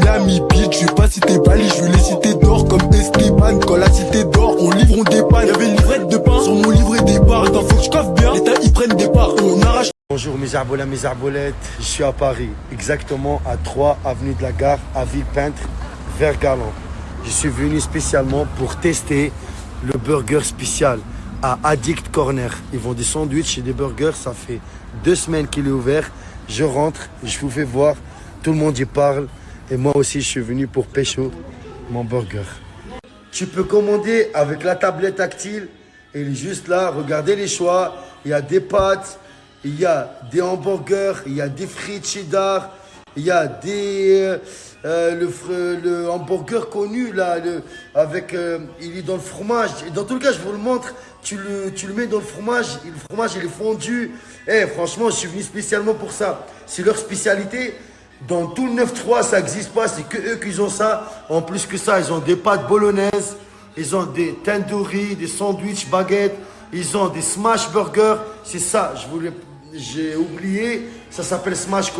L'ami Beat, je vais pas citer Bali, je veux les citer d'or comme Esteban. Quand la cité d'or, on livre, on dépanne. Y'avait une livrette de pain sur mon livret départ. Attends, faut que je coffre bien. L'État, ils prennent des parts, on arrache. Bonjour mes arbolettes, mes arbolettes. Je suis à Paris, exactement à 3 avenue de la Gare, à Villepeintre, vers Galant. Je suis venu spécialement pour tester le burger spécial à Addict Corner. Ils vendent des sandwichs et des burgers, ça fait 2 semaines qu'il est ouvert. Je rentre, je vous fais voir, tout le monde y parle. Et moi aussi, je suis venu pour pécho mon burger. Tu peux commander avec la tablette tactile. Il est juste là, regardez les choix. Il y a des pâtes, il y a des hamburgers, il y a des frites cheddar, il y a des... le hamburger connu là, il est dans le fromage. Et dans tout le cas, je vous le montre. Tu le mets dans le fromage il est fondu. Franchement, je suis venu spécialement pour ça. C'est leur spécialité. Dans tout le 9-3, ça n'existe pas. C'est que eux qui ont ça. En plus que ça, ils ont des pâtes bolognaises. Ils ont des tandoori, des sandwichs, baguettes. Ils ont des smash burgers. C'est ça, j'ai oublié. Ça s'appelle smash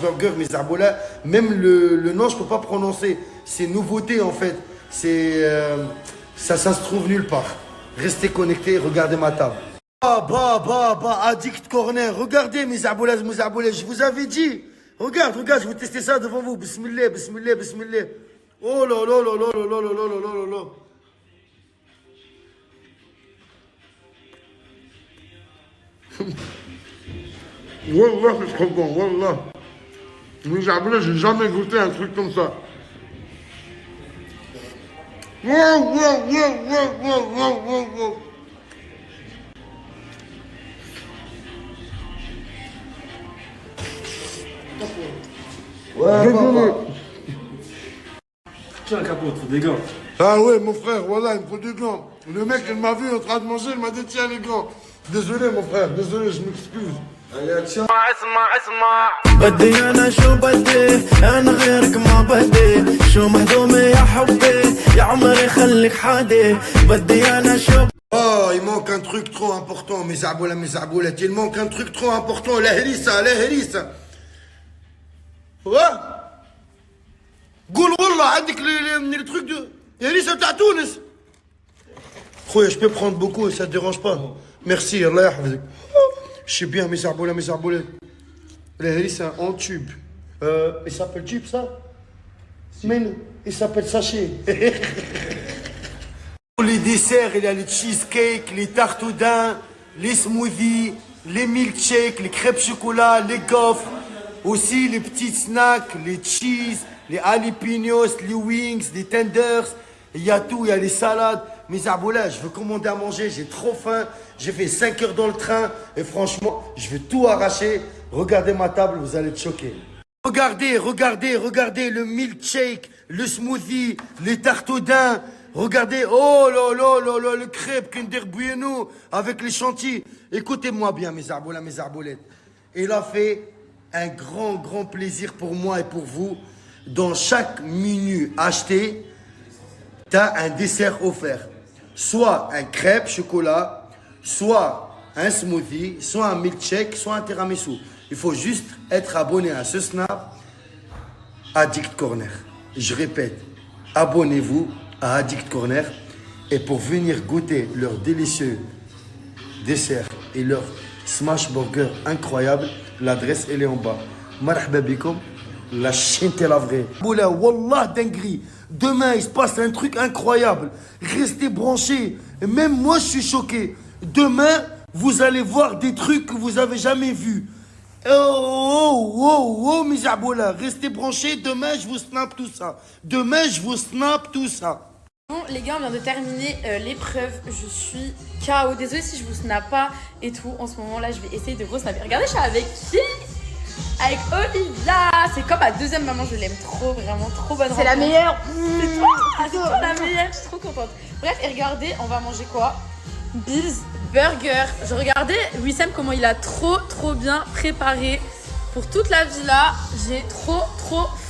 burger, mes arbolets. Même le nom, je ne peux pas prononcer. C'est nouveauté, en fait. Ça se trouve nulle part. Restez connectés, regardez ma table. Addict Corner. Regardez, mes arbolets. Je vous avais dit. Regarde, je vais tester ça devant vous. Bismillah. Oh là là là là là là là là là là. Wallah, c'est trop bon, wallah. Mais j'ai jamais goûté un truc comme ça. Wow. Ouais, Tiens, capot, faut des gants. Ah ouais, mon frère, voilà, il me faut des gants. Le mec, il m'a vu en train de manger, il m'a dit tiens les gants. Désolé, mon frère, désolé, je m'excuse. Allez, tiens. بدي انا شو بدي انا غيرك ما بدي شو مهضومه يا حبي يا عمري خليك حادي بدي انا شو. Oh, il manque un truc trop important, mes arboulettes. Il manque un truc trop important, la hérissa. Ouais. قول والله عندك le truc de hérissa تاع تونس. Khoya, je peux prendre beaucoup et ça te dérange pas. Merci, Allah yahfazek. Je sais bien, mes arboulettes. Le hérissa en tube. Il s'appelle tube ça? Mais non, il s'appelle sachet. Les desserts, il y a les cheesecakes, les tartes au daim, les smoothies, les milkshakes, les crêpes chocolat, les gaufres. Aussi les petits snacks, les cheese, les jalapenos, les wings, les tenders. Il y a tout, il y a les salades. Mes arbolets, je veux commander à manger, j'ai trop faim. J'ai fait 5 heures dans le train et franchement, je vais tout arracher. Regardez ma table, vous allez être choqués. Regardez le milkshake, le smoothie, les tartes au daim. Regardez, oh là, le crêpe Kinder Bueno avec les chantilly. Écoutez-moi bien, mes arbolettes. Il a fait un grand plaisir pour moi et pour vous. Dans chaque menu acheté, tu as un dessert offert. Soit un crêpe chocolat, soit un smoothie, soit un milkshake, soit un tiramisu. Il faut juste être abonné à ce Snap, Addict Corner. Je répète, abonnez-vous à Addict Corner. Et pour venir goûter leurs délicieux desserts et leurs smash burgers incroyables, l'adresse elle est en bas. Marhaba bikom, la chaîne est la vraie. Boula, wallah dinguerie. Demain il se passe un truc incroyable. Restez branchés. Et même moi je suis choqué. Demain vous allez voir des trucs que vous avez jamais vus. Oh, mes aboula, restez branchés. Demain je vous snap tout ça. Demain je vous snap tout ça. Bon les gars, on vient de terminer l'épreuve, je suis KO, désolée si je vous snap pas et tout, en ce moment là je vais essayer de re-snapper. Regardez, je suis avec qui? Avec Olivia, c'est comme ma deuxième maman, je l'aime trop, vraiment trop bonne rencontre. C'est la meilleure. C'est toi, c'est toi la meilleure, je suis trop contente. Bref, et regardez, on va manger quoi? Bill's Burger. Je regardais Wissem comment il a trop bien préparé pour toute la villa. J'ai trop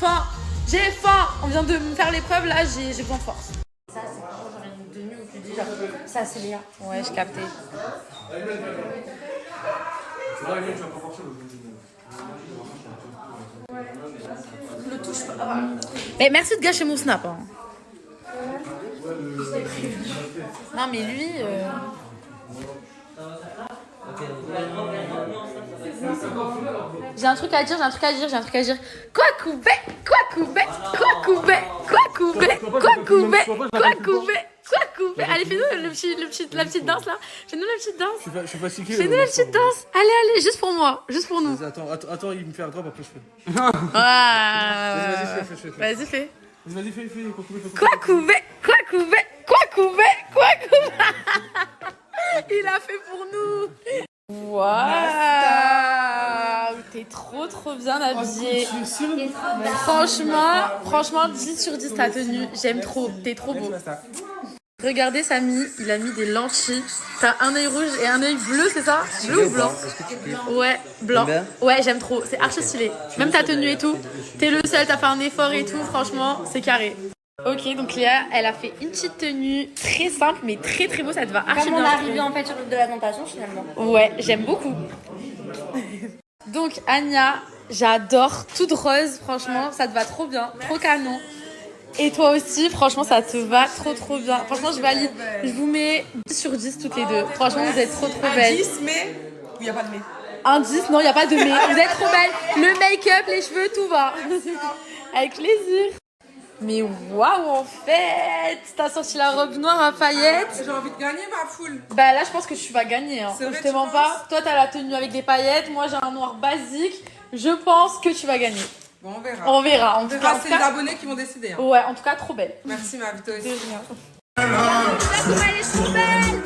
faim. J'ai faim. On vient de me faire l'épreuve là, j'ai besoin de force. Ça, c'est quand j'aurais une tenue où tu dis genre, ça c'est bien. Ouais, je captais. Le touche pas. Mais merci de gâcher mon snap. Hein. Non, mais lui. J'ai un truc à dire. Quoi couper. Allez, fais-nous la petite danse là. Fais-nous la petite danse. Je suis fatigué. Fais-nous la petite danse. Allez, juste pour moi, juste pour nous. Attends, il me fait un drop, après je fais. Vas-y, fais. Vas-y, fais. Quoi couper. Il a fait pour nous. Waouh, t'es trop bien habillé. Franchement, 10 sur 10 ta tenue. J'aime trop, t'es trop beau. Regardez Samy, il a mis des lentilles. T'as un œil rouge et un œil bleu, c'est ça? Bleu ou blanc? Ouais, blanc. Ouais, j'aime trop, c'est archi stylé. Même ta tenue et tout. T'es le seul, t'as fait un effort et tout, franchement, c'est carré. Ok, donc Léa, elle a fait une petite tenue très simple, mais très beau, ça te va archi bien. Comme on est arrivé en fait sur de la tentation finalement. Ouais, j'aime beaucoup. Donc Anya, j'adore, toute rose, franchement, ça te va trop bien, trop canon. Et toi aussi, franchement, ça te va trop bien. Franchement, je valide. Je vous mets 10 sur 10 toutes les deux. Franchement, vous êtes trop belles. Un 10, mais il n'y a pas de mais. Un 10, non, il n'y a pas de mais. Vous êtes trop belles. Le make-up, les cheveux, tout va. Avec plaisir. Mais waouh, en fait, t'as sorti la robe noire à paillettes. J'ai envie de gagner ma foule. Bah là, je pense que tu vas gagner. Hein. C'est vrai, je te mens pas. Toi, t'as la tenue avec des paillettes. Moi, j'ai un noir basique. Je pense que tu vas gagner. Bon, on verra. On verra. En tout cas, c'est les abonnés qui vont décider. Hein. Ouais, en tout cas, trop belle. Merci, ma vie, toi aussi. Elle est trop belle.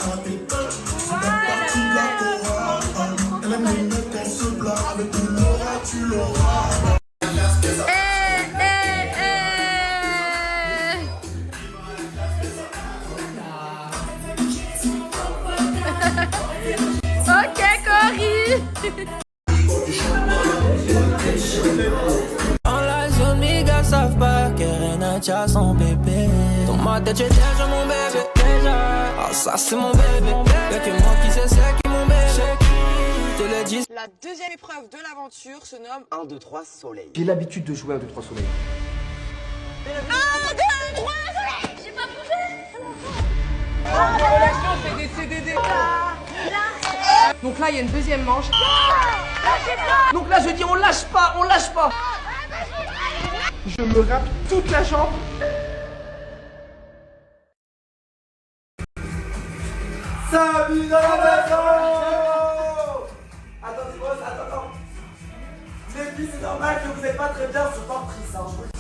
Ok, Cory. Dans la zone, mes gars savent pas qu'Erenacha a son bébé. Dans ma tête, j'ai déjà mon bébé. Ah, ça, c'est mon bébé. Y'a que moi qui sais, c'est qui mon bébé. Je te le dis. La deuxième épreuve de l'aventure se nomme 1, 2, 3, soleil. J'ai l'habitude de jouer à 1, 2, 3 soleil. 1, 2, 3, soleil. J'ai pas bougé. Relation, on fait des CDD. Donc là, il y a une deuxième manche. Donc là, je dis, on lâche pas. Je me râpe toute la jambe. Salut dans la maison. Attends. Les filles, c'est normal que vous n'êtes pas très bien sur Portrice, hein, je vous le dis.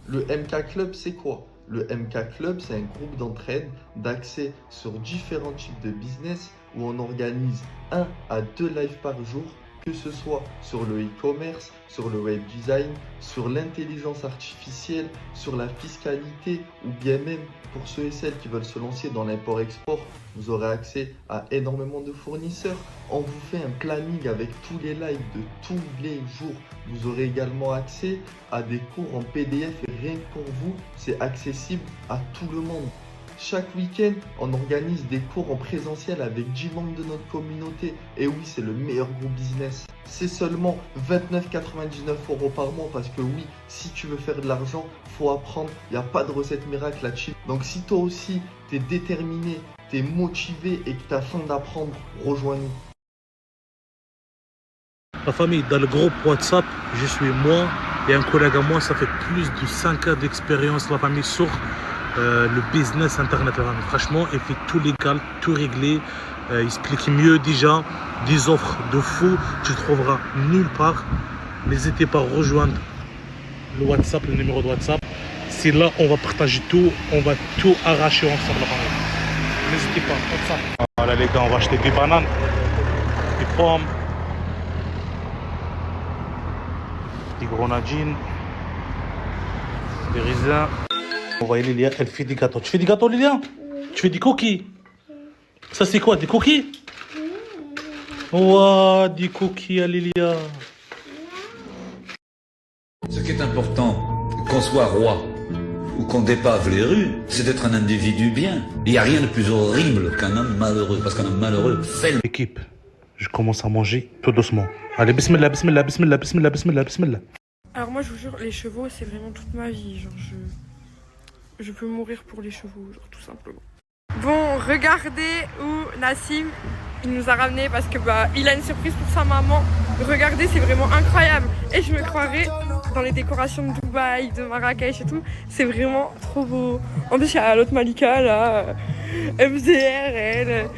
Le MK Club, c'est quoi? Le MK Club, c'est un groupe d'entraide d'accès sur différents types de business où on organise 1 à 2 lives par jour que ce soit sur le e-commerce, sur le web design, sur l'intelligence artificielle, sur la fiscalité ou bien même pour ceux et celles qui veulent se lancer dans l'import-export, vous aurez accès à énormément de fournisseurs. On vous fait un planning avec tous les lives de tous les jours. Vous aurez également accès à des cours en PDF et rien que pour vous, c'est accessible à tout le monde. Chaque week-end, on organise des cours en présentiel avec 10 membres de notre communauté. Et oui, c'est le meilleur groupe business. C'est seulement 29,99 € par mois parce que oui, si tu veux faire de l'argent, faut apprendre. Il n'y a pas de recette miracle là-dessus. Donc si toi aussi, tu es déterminé, tu es motivé et que tu as faim d'apprendre, rejoins-nous. La famille, dans le groupe WhatsApp, je suis moi et un collègue à moi, ça fait plus de 5 ans d'expérience, la famille, sur le business internet. Franchement, il fait tout légal, tout réglé, il explique mieux déjà, des offres de fou, tu ne trouveras nulle part. N'hésitez pas à rejoindre le WhatsApp, le numéro de WhatsApp. C'est là on va partager tout, on va tout arracher ensemble, la famille. N'hésitez pas, WhatsApp. Voilà les gars, on va acheter des bananes, des pommes, des grenadines, des raisins. On voit Lilia, elle fait des gâteaux. Tu fais des gâteaux, Lilia? Tu fais des cookies? Ça, c'est quoi? Des cookies? Ouah, des cookies à Lilia. Ce qui est important, qu'on soit roi ou qu'on dépave les rues, c'est d'être un individu bien. Il n'y a rien de plus horrible qu'un homme malheureux, parce qu'un homme malheureux fait le... Équipe, je commence à manger tout doucement. Allez, bismillah, bismillah, bismillah, bismillah, bismillah, bismillah. Alors moi, je vous jure, les chevaux, c'est vraiment toute ma vie. Genre, je peux mourir pour les chevaux, genre, tout simplement. Bon, regardez où Nassim, il nous a ramené parce que il a une surprise pour sa maman. Regardez, c'est vraiment incroyable. Et je me croirais dans les décorations de Dubaï, de Marrakech et tout. C'est vraiment trop beau. En plus, il y a l'autre Malika, là, MDR, elle.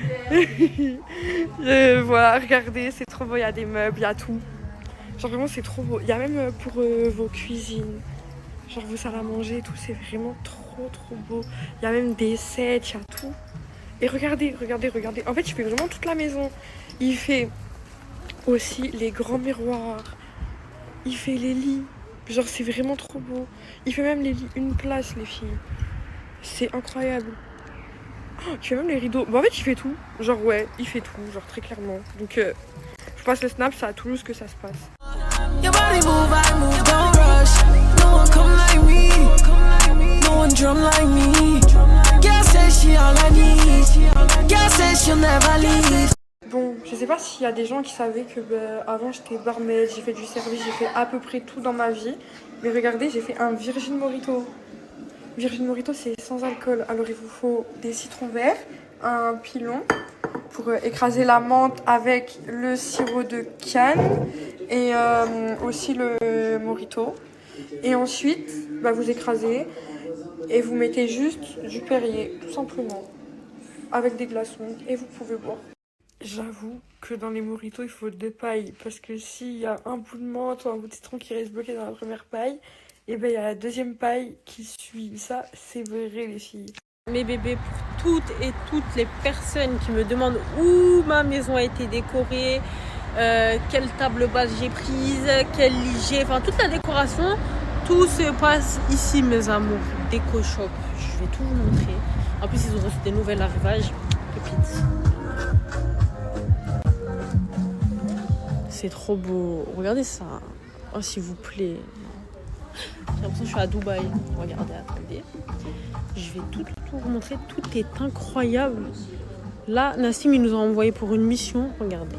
Voilà, regardez, c'est trop beau. Il y a des meubles, il y a tout. Genre vraiment, c'est trop beau. Il y a même pour vos cuisines. Genre vos salles à manger et tout, c'est vraiment trop beau. Il y a même des sets, il y a tout. Et regardez, regardez, regardez. En fait, il fait vraiment toute la maison. Il fait aussi les grands miroirs. Il fait les lits. Genre, c'est vraiment trop beau. Il fait même les lits une place, les filles. C'est incroyable. Oh, il fait même les rideaux. Bon, en fait, il fait tout. Genre, ouais, il fait tout. Genre, très clairement. Donc, je passe le snap, c'est à Toulouse que ça se passe. Your body move, I move, don't rush. No one come like me. No one drum like me. Girl says she all I need. Girl says she'll never leave. Bon, je sais pas s'il y a des gens qui savaient que avant j'étais barmaid, j'ai fait du service, j'ai fait à peu près tout dans ma vie. Mais regardez, j'ai fait un Virgin Mojito. Virgin Mojito, c'est sans alcool. Alors il vous faut des citrons verts, un pilon pour écraser la menthe avec le sirop de canne et aussi le Mojito. Et ensuite, vous écrasez et vous mettez juste du Perrier, tout simplement, avec des glaçons et vous pouvez boire. J'avoue que dans les mojitos, il faut 2 pailles parce que s'il y a un bout de menthe ou un bout de citron qui reste bloqué dans la première paille, et il y a la deuxième paille qui suit. Ça, c'est vrai, les filles. Mes bébés, pour toutes les personnes qui me demandent où ma maison a été décorée, quelle table basse j'ai prise, quel lit j'ai, enfin toute la décoration, tout se passe ici, mes amours. Déco Shop, je vais tout vous montrer. En plus, ils ont reçu des nouvelles arrivages. Pépites. C'est trop beau. Regardez ça. Oh, s'il vous plaît. J'ai l'impression que je suis à Dubaï. Regardez, attendez. Je vais tout vous montrer. Tout est incroyable. Là, Nassim, il nous a envoyé pour une mission. Regardez.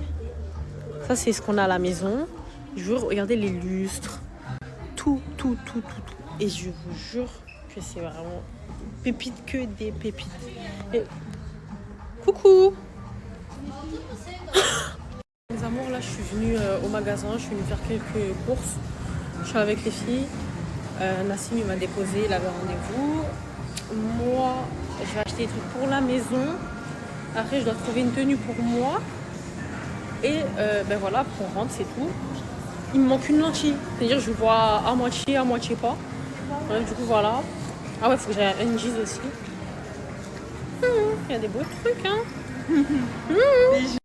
Ça, c'est ce qu'on a à la maison. Je veux regarder les lustres. Tout. Et je vous jure que c'est vraiment pépites, que des pépites. Et... Coucou. Les amours, là, je suis venue au magasin. Je suis venue faire quelques courses. Je suis avec les filles. Nassim, il m'a déposé. Il avait rendez-vous. Moi, je vais acheter des trucs pour la maison. Après, je dois trouver une tenue pour moi. Et voilà, pour rentrer, c'est tout. Il me manque une lentille. C'est-à-dire, je vois à moitié pas. Ouais, du coup, voilà. Ah ouais, il faut que j'aille à NG's aussi. Il y a des beaux trucs, hein. Et je jure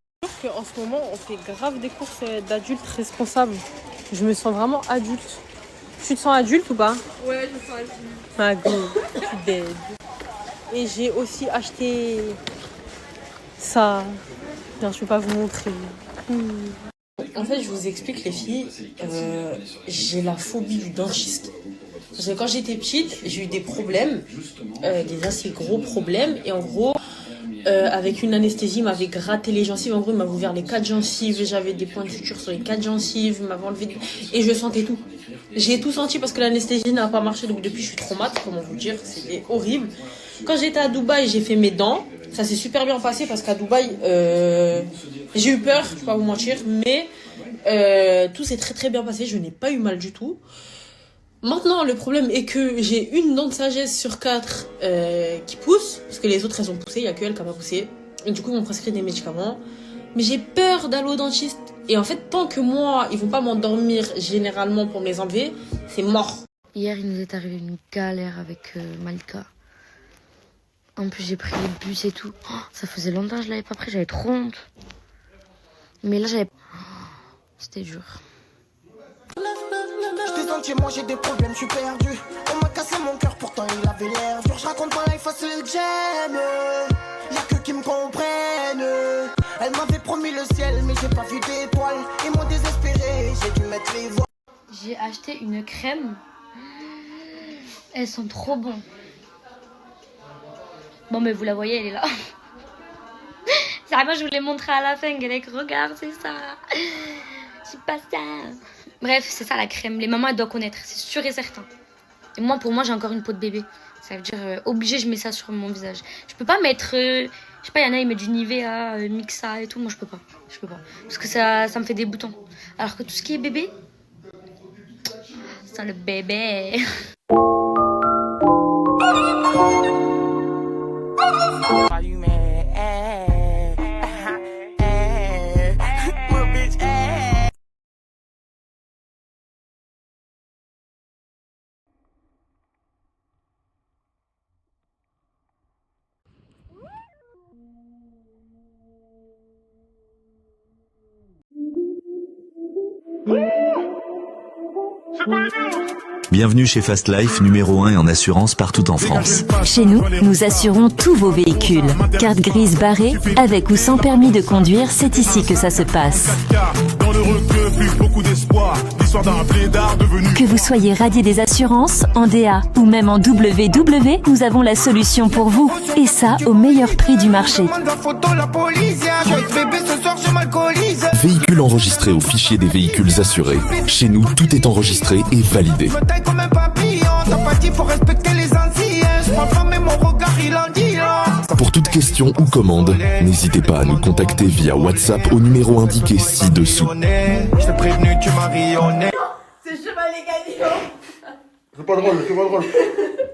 qu'en ce moment, on fait grave des courses d'adultes responsables. Je me sens vraiment adulte. Tu te sens adulte ou pas? Ouais, je me sens adulte. Ah go, je suis dead. Et j'ai aussi acheté ça. Non, je peux pas vous montrer. En fait, je vous explique les filles, j'ai la phobie du dentiste. Parce que quand j'étais petite, j'ai eu des problèmes, des assez gros problèmes. Et en gros, avec une anesthésie, il m'avait gratté les gencives. En gros, il m'avait ouvert les 4 gencives. J'avais des points de suture sur les 4 gencives. Il m'avait enlevé... Et je sentais tout. J'ai tout senti parce que l'anesthésie n'a pas marché. Donc depuis, je suis traumatisée, comment vous dire. C'était horrible. Quand j'étais à Dubaï, j'ai fait mes dents. Ça s'est super bien passé parce qu'à Dubaï, j'ai eu peur, je ne vais pas vous mentir. Mais tout s'est très très bien passé. Je n'ai pas eu mal du tout. Maintenant, le problème est que j'ai une dent de sagesse sur 4 qui pousse, parce que les autres, elles ont poussé, il n'y a que elle qui n'a pas poussé. Et du coup, ils m'ont prescrit des médicaments. Mais j'ai peur d'aller au dentiste. Et en fait, tant que moi, ils vont pas m'endormir généralement pour me les enlever, c'est mort. Hier, il nous est arrivé une galère avec Malika. En plus, j'ai pris le bus et tout. Oh, ça faisait longtemps que je l'avais pas pris, j'avais trop honte. Mais là, j'avais... C'était dur. Je t'ai senti, moi j'ai des problèmes, je suis perdu. On m'a cassé mon cœur, pourtant il avait l'air dur. Je raconte ma life à ceux que j'aime. Y'a que qui me comprennent. Elle m'avait promis le ciel, mais j'ai pas vu d'étoiles. Ils m'ont désespéré, j'ai dû mettre les voiles. J'ai acheté une crème. Elles sont trop bonnes. Bon, mais vous la voyez, elle est là. Moi, je vous l'ai montré à la fin. Galec, regarde, c'est ça. C'est pas ça. Bref, c'est ça la crème. Les mamans, elles doivent connaître, c'est sûr et certain. Et moi, pour moi, j'ai encore une peau de bébé. Ça veut dire, obligé, je mets ça sur mon visage. Je peux pas mettre, je sais pas, il y en a, ils mettent du Nivea, Mixa et tout. Moi, je peux pas. Parce que ça me fait des boutons. Alors que tout ce qui est bébé, ça le bébé. Bienvenue chez Fast Life, numéro 1 en assurance partout en France. Chez nous, nous assurons tous vos véhicules. Carte grise barrée, avec ou sans permis de conduire, c'est ici que ça se passe. Que vous soyez radié des assurances, en DA ou même en WW, nous avons la solution pour vous. Et ça, au meilleur prix du marché. Véhicules enregistrés au fichier des véhicules assurés. Chez nous, tout est enregistré et validé. Pour toute question ou commande, n'hésitez pas à nous contacter via WhatsApp au numéro indiqué ci-dessous. C'est Chevalier Gagnon. C'est pas drôle, c'est pas drôle.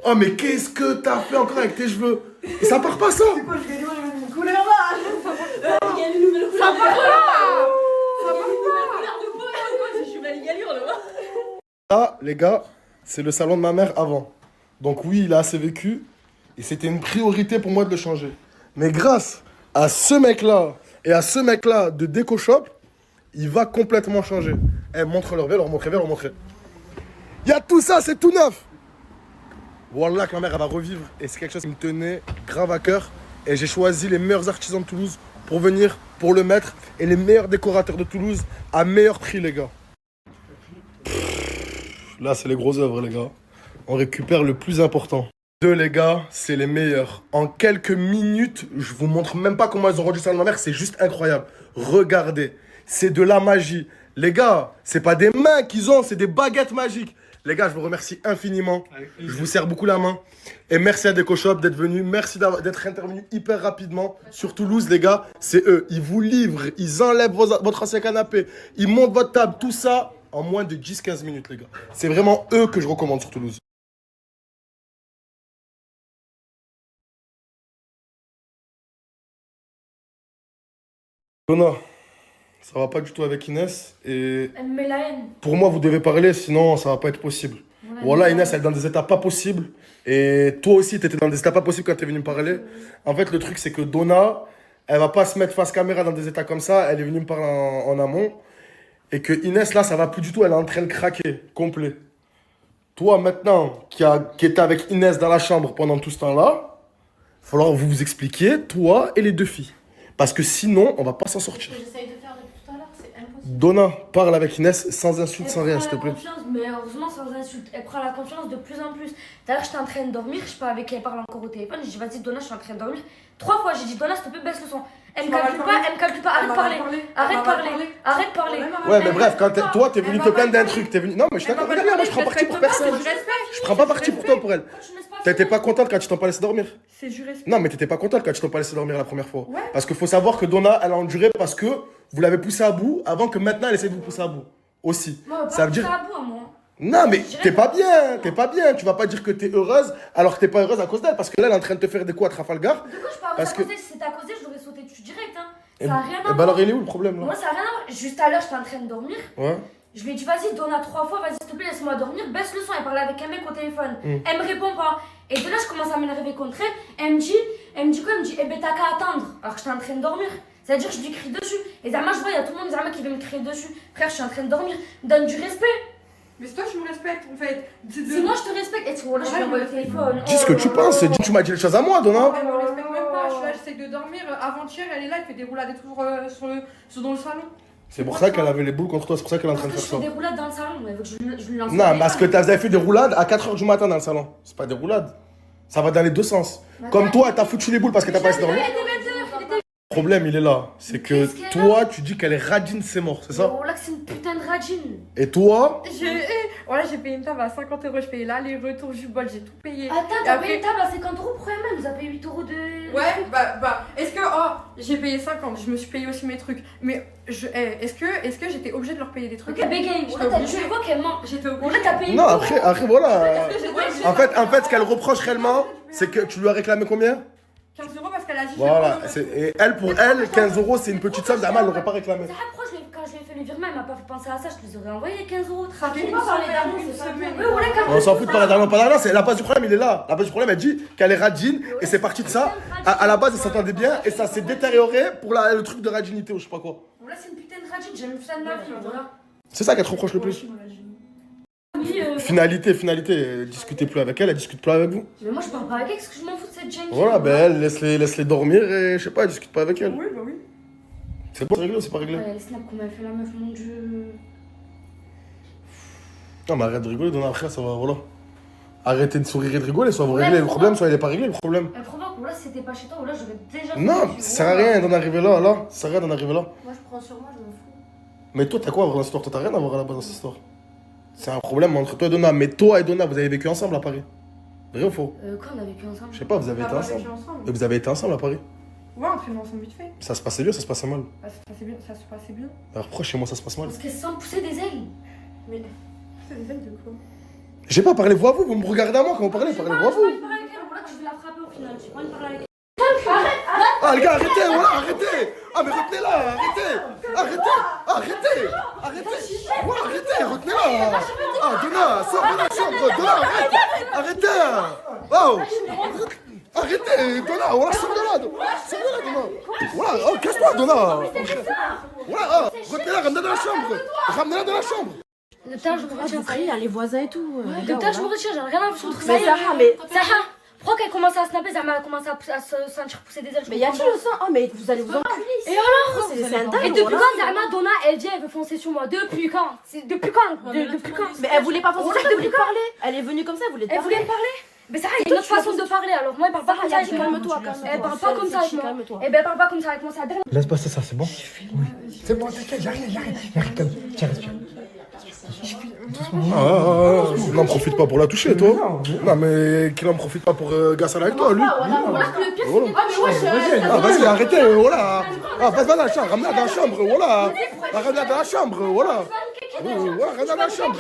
Oh mais qu'est-ce que t'as fait encore avec tes cheveux? Et ça part pas ça? C'est quoi, je vais dire une couleur là? Il y a une nouvelle couleur. Ça part pas. Ça part pas. C'est Chevalier Gagnon là. Ah les gars, c'est le salon de ma mère avant. Donc oui, il a assez vécu. Et c'était une priorité pour moi de le changer. Mais grâce à ce mec-là et à ce mec-là de Déco Shop, il va complètement changer. Eh, montre-leur, viens leur montrer, viens leur montrer. Il y a tout ça, c'est tout neuf. Wallah, que ma mère, elle va revivre. Et c'est quelque chose qui me tenait grave à cœur. Et j'ai choisi les meilleurs artisans de Toulouse pour venir, pour le mettre. Et les meilleurs décorateurs de Toulouse à meilleur prix, les gars. Là, c'est les grosses œuvres, les gars. On récupère le plus important. Deux, les gars, c'est les meilleurs. En quelques minutes, je vous montre même pas comment ils ont rendu ça de ma mère. C'est juste incroyable. Regardez. C'est de la magie. Les gars, c'est pas des mains qu'ils ont, c'est des baguettes magiques. Les gars, je vous remercie infiniment. Je vous serre beaucoup la main. Et merci à Déco Shop d'être venu. Merci d'être intervenu hyper rapidement sur Toulouse, les gars. C'est eux. Ils vous livrent, ils enlèvent votre ancien canapé, ils montent votre table, tout ça en moins de 10-15 minutes, les gars. C'est vraiment eux que je recommande sur Toulouse. Donna, ça va pas du tout avec Inès et Elle me met la haine. pour moi vous devez parler sinon ça va pas être possible. Voilà, Inès elle est dans des états pas possibles et toi aussi t'étais dans des états pas possibles quand t'es venu me parler. En fait le truc c'est que Donna elle va pas se mettre face caméra dans des états comme ça. Elle est venue me parler en amont. Et que Inès, là, ça va plus du tout. Elle est en train de craquer, complet. Toi, maintenant, qui était avec Inès dans la chambre pendant tout ce temps-là, il va falloir vous expliquiez, toi et les deux filles. Parce que sinon, on va pas s'en sortir. J'essaye de faire depuis tout à l'heure, c'est impossible. Donna, parle avec Inès sans insulte, sans rien, s'il te plaît. Mais heureusement sans insulte. Elle prend la confiance de plus en plus. Tout à l'heure, j'étais en train de dormir, je sais pas avec qui elle parle encore au téléphone. J'ai dit, vas-y, Donna, je suis en train de dormir. 3 fois, j'ai dit, Donna, s'il te plaît, baisse le son. Elle me calcule pas, arrête de parler. Arrête de parler. Ouais, mais bref, quand toi, t'es venu te plaindre d'un truc, t'es venu. Non, mais je suis d'accord, regarde, moi, je prends parti pour personne. Je prends pas parti pour toi, pour elle. T'étais pas contente quand tu t'en pas laissé dormir. C'est du respect. Non, mais t'étais pas contente quand tu t'en pas laissé dormir la première fois. Parce qu'il faut savoir que Donna, elle a enduré parce que vous l'avez poussée à bout avant que maintenant elle essaie de vous pousser à bout. Aussi. Ça veut dire. Non, mais t'es pas bien. Tu vas pas dire que t'es heureuse alors que t'es pas heureuse à cause d'elle. Parce que là, elle est en train de te faire des coups à Trafalgar. De quoi je parle? Parce que si c'était à cause d'elle, je l'aurais sauté dessus direct. Hein. Ça a rien à voir. Bah alors, il est où le problème là? Moi, ça a rien à voir. Juste à l'heure, j'étais en train de dormir. Ouais. Je lui ai dit, vas-y, Donna 3 fois, vas-y, s'il te plaît, laisse-moi dormir, baisse le son. Elle parlait avec un mec au téléphone. Elle me répond pas. Et de là, je commence à m'énerver contre elle. Elle me dit quoi? Elle me dit, eh ben, t'as qu'à attendre. Alors que j'étais en train de dormir. C'est-à-dire que je lui crie dessus. Et Zama, je vois, il y a tout le monde Zama qui veut me crier dessus. Frère, je suis en train de dormir. Donne du respect. Mais c'est toi qui me respectes en fait. C'est moi, je te respecte. Et tu vois, là, je vais au téléphone. Dis ce que tu penses. Dis, tu m'as dit les choses à moi, Donna. Elle me respecte même pas. Je suis là, j'essaie de dormir. Avant-hier, elle est là, elle fait des roulades et tout dans le salon. C'est pour ça qu'elle avait les boules contre toi, c'est pour ça qu'elle est en train de faire ça. Je fais des roulades dans le salon, mais je lui lance. Non, parce que tu avais fait des roulades à 4h du matin dans le salon. C'est pas des roulades. Ça va dans les deux sens. Comme toi, t'as foutu les boules parce que t'as pas laissé dormir. Le problème, il est là. C'est que toi, tu dis qu'elle est radine, c'est mort, c'est ça? Oh là, c'est une putain de radine. Et toi? Voilà, j'ai payé une table à 50 €. Je payais là, les retours du bol, j'ai tout payé. Attends, t'as payé une table à 50 € pour elle-même. Vous avez payé 8 € de. Ouais, bah, est-ce que. Oh, j'ai payé 50, je me suis payé aussi mes trucs. Mais est-ce que j'étais obligée de leur payer des trucs? Ok, bégaye. Tu vois qu'elle ment. J'étais obligée. Là, t'as payé. Non, après, voilà. En fait, ce qu'elle reproche réellement, c'est que tu lui as réclamé combien? 15 € parce qu'elle a dit. Voilà, et elle, pour elle, 15 € c'est une petite somme, Zama, elle l'aurait pas réclamé. Quand je lui ai fait le virement, elle m'a pas fait penser à ça, je les aurais envoyé les 15 €. Ça fait pas parler d'argent, c'est ça. On s'en fout de parler d'argent, pas d'argent, c'est la base du problème, il est là. La base du problème, elle dit qu'elle est radine et c'est parti de ça. À la base, ils s'entendaient bien et ça s'est détérioré pour le truc de radinité ou je sais pas quoi. Là, c'est une putain de radine, j'ai jamais fait ça de ma vie, voilà. C'est ça qu'elle te reproche le plus. Finalité, discutez plus avec elle, elle discute plus avec vous. Mais moi je parle pas avec elle parce que je m'en fous de cette Jane. Voilà, ben elle, laisse-les dormir et je sais pas, discute pas avec elle. Oui, bah oui. C'est bon, c'est réglé ou c'est pas réglé? Ouais, les snaps qu'on m'a fait la meuf, mon dieu. Non, mais arrête de rigoler, Donna, après ça va, voilà. Arrêtez de sourire et de rigoler, soit vous réglez le problème, soit il est pas réglé le problème. Elle provoque, ou là si c'était pas chez toi, ou là j'aurais déjà. Non, ça sert à rien d'en arriver là, Ça sert à rien d'en arriver là. Moi je prends sur moi, je m'en fous. Mais toi, t'as quoi à voir dans cette histoire? Toi, t'as rien à voir à la base dans cette histoire. C'est un problème entre toi et Donna. Mais toi et Donna, vous avez vécu ensemble à Paris? Vrai ou faux? Quand on a vécu ensemble? Je sais pas, vous avez été ensemble. Et vous avez été ensemble à Paris? Ouais, on traînait ensemble vite fait. Ça se passait bien, ça se passait mal? Ça se passait bien. Alors pourquoi chez moi ça se passe mal? Parce qu'elle sent pousser des ailes. Mais pousser des ailes de quoi? J'ai pas parlé voix à vous, vous me regardez à moi quand vous parlez, parlez voix à vous. J'ai pas envie de parler avec elle, voilà que je vais la frapper au final. J'ai pas envie de parler avec elle. Ah les gars, arrêtez, voilà, arrêtez. Ah mais retenez-la, arrêtez. Voilà, arrêtez, retenez-la. Ah Donna, sors de la chambre, Donna, arrêtez. Oh, arrêtez, Donna, voilà, sors de là, Donna. Voilà, oh, casse-toi, Donna. Voilà, retenez-la, ramenez-la dans la chambre. Le temps, je me retire. Il y a les voisins et tout. Le temps, je me retire, j'ai rien à foutre. Mais Sarah, mais. Sarah, pourquoi qu'elle commence à snapper, Zama a commencé à se sentir pousser des ailes? Mais y a-t-il le sang? Oh, mais vous allez vous enculer. Et alors? C'est un dingue. Et depuis quand Zama, Donna, elle vient, elle veut foncer sur moi? Depuis quand? Depuis quand? Mais elle voulait pas foncer, elle voulait parler. Elle est venue comme ça, elle voulait te parler. Elle voulait me parler? Mais Sarah, il y a une autre façon de parler alors. Moi, elle parle pas comme ça avec moi. Calme-toi. Elle parle pas comme ça avec moi. Et ben, elle parle pas comme ça avec moi, c'est la dernière. Laisse passer ça, c'est bon? C'est bon, t'inquiète, j'arrive. Tiens, respire. N'en profite pas pour la toucher, toi. Non, mais qu'il n'en profite pas pour gasser avec toi, lui. Vas-y, arrêtez, voilà. Vas-y, dans la chambre, ramène-la dans la chambre, voilà. Ramène-la dans la chambre, voilà. Ramène-la dans la chambre,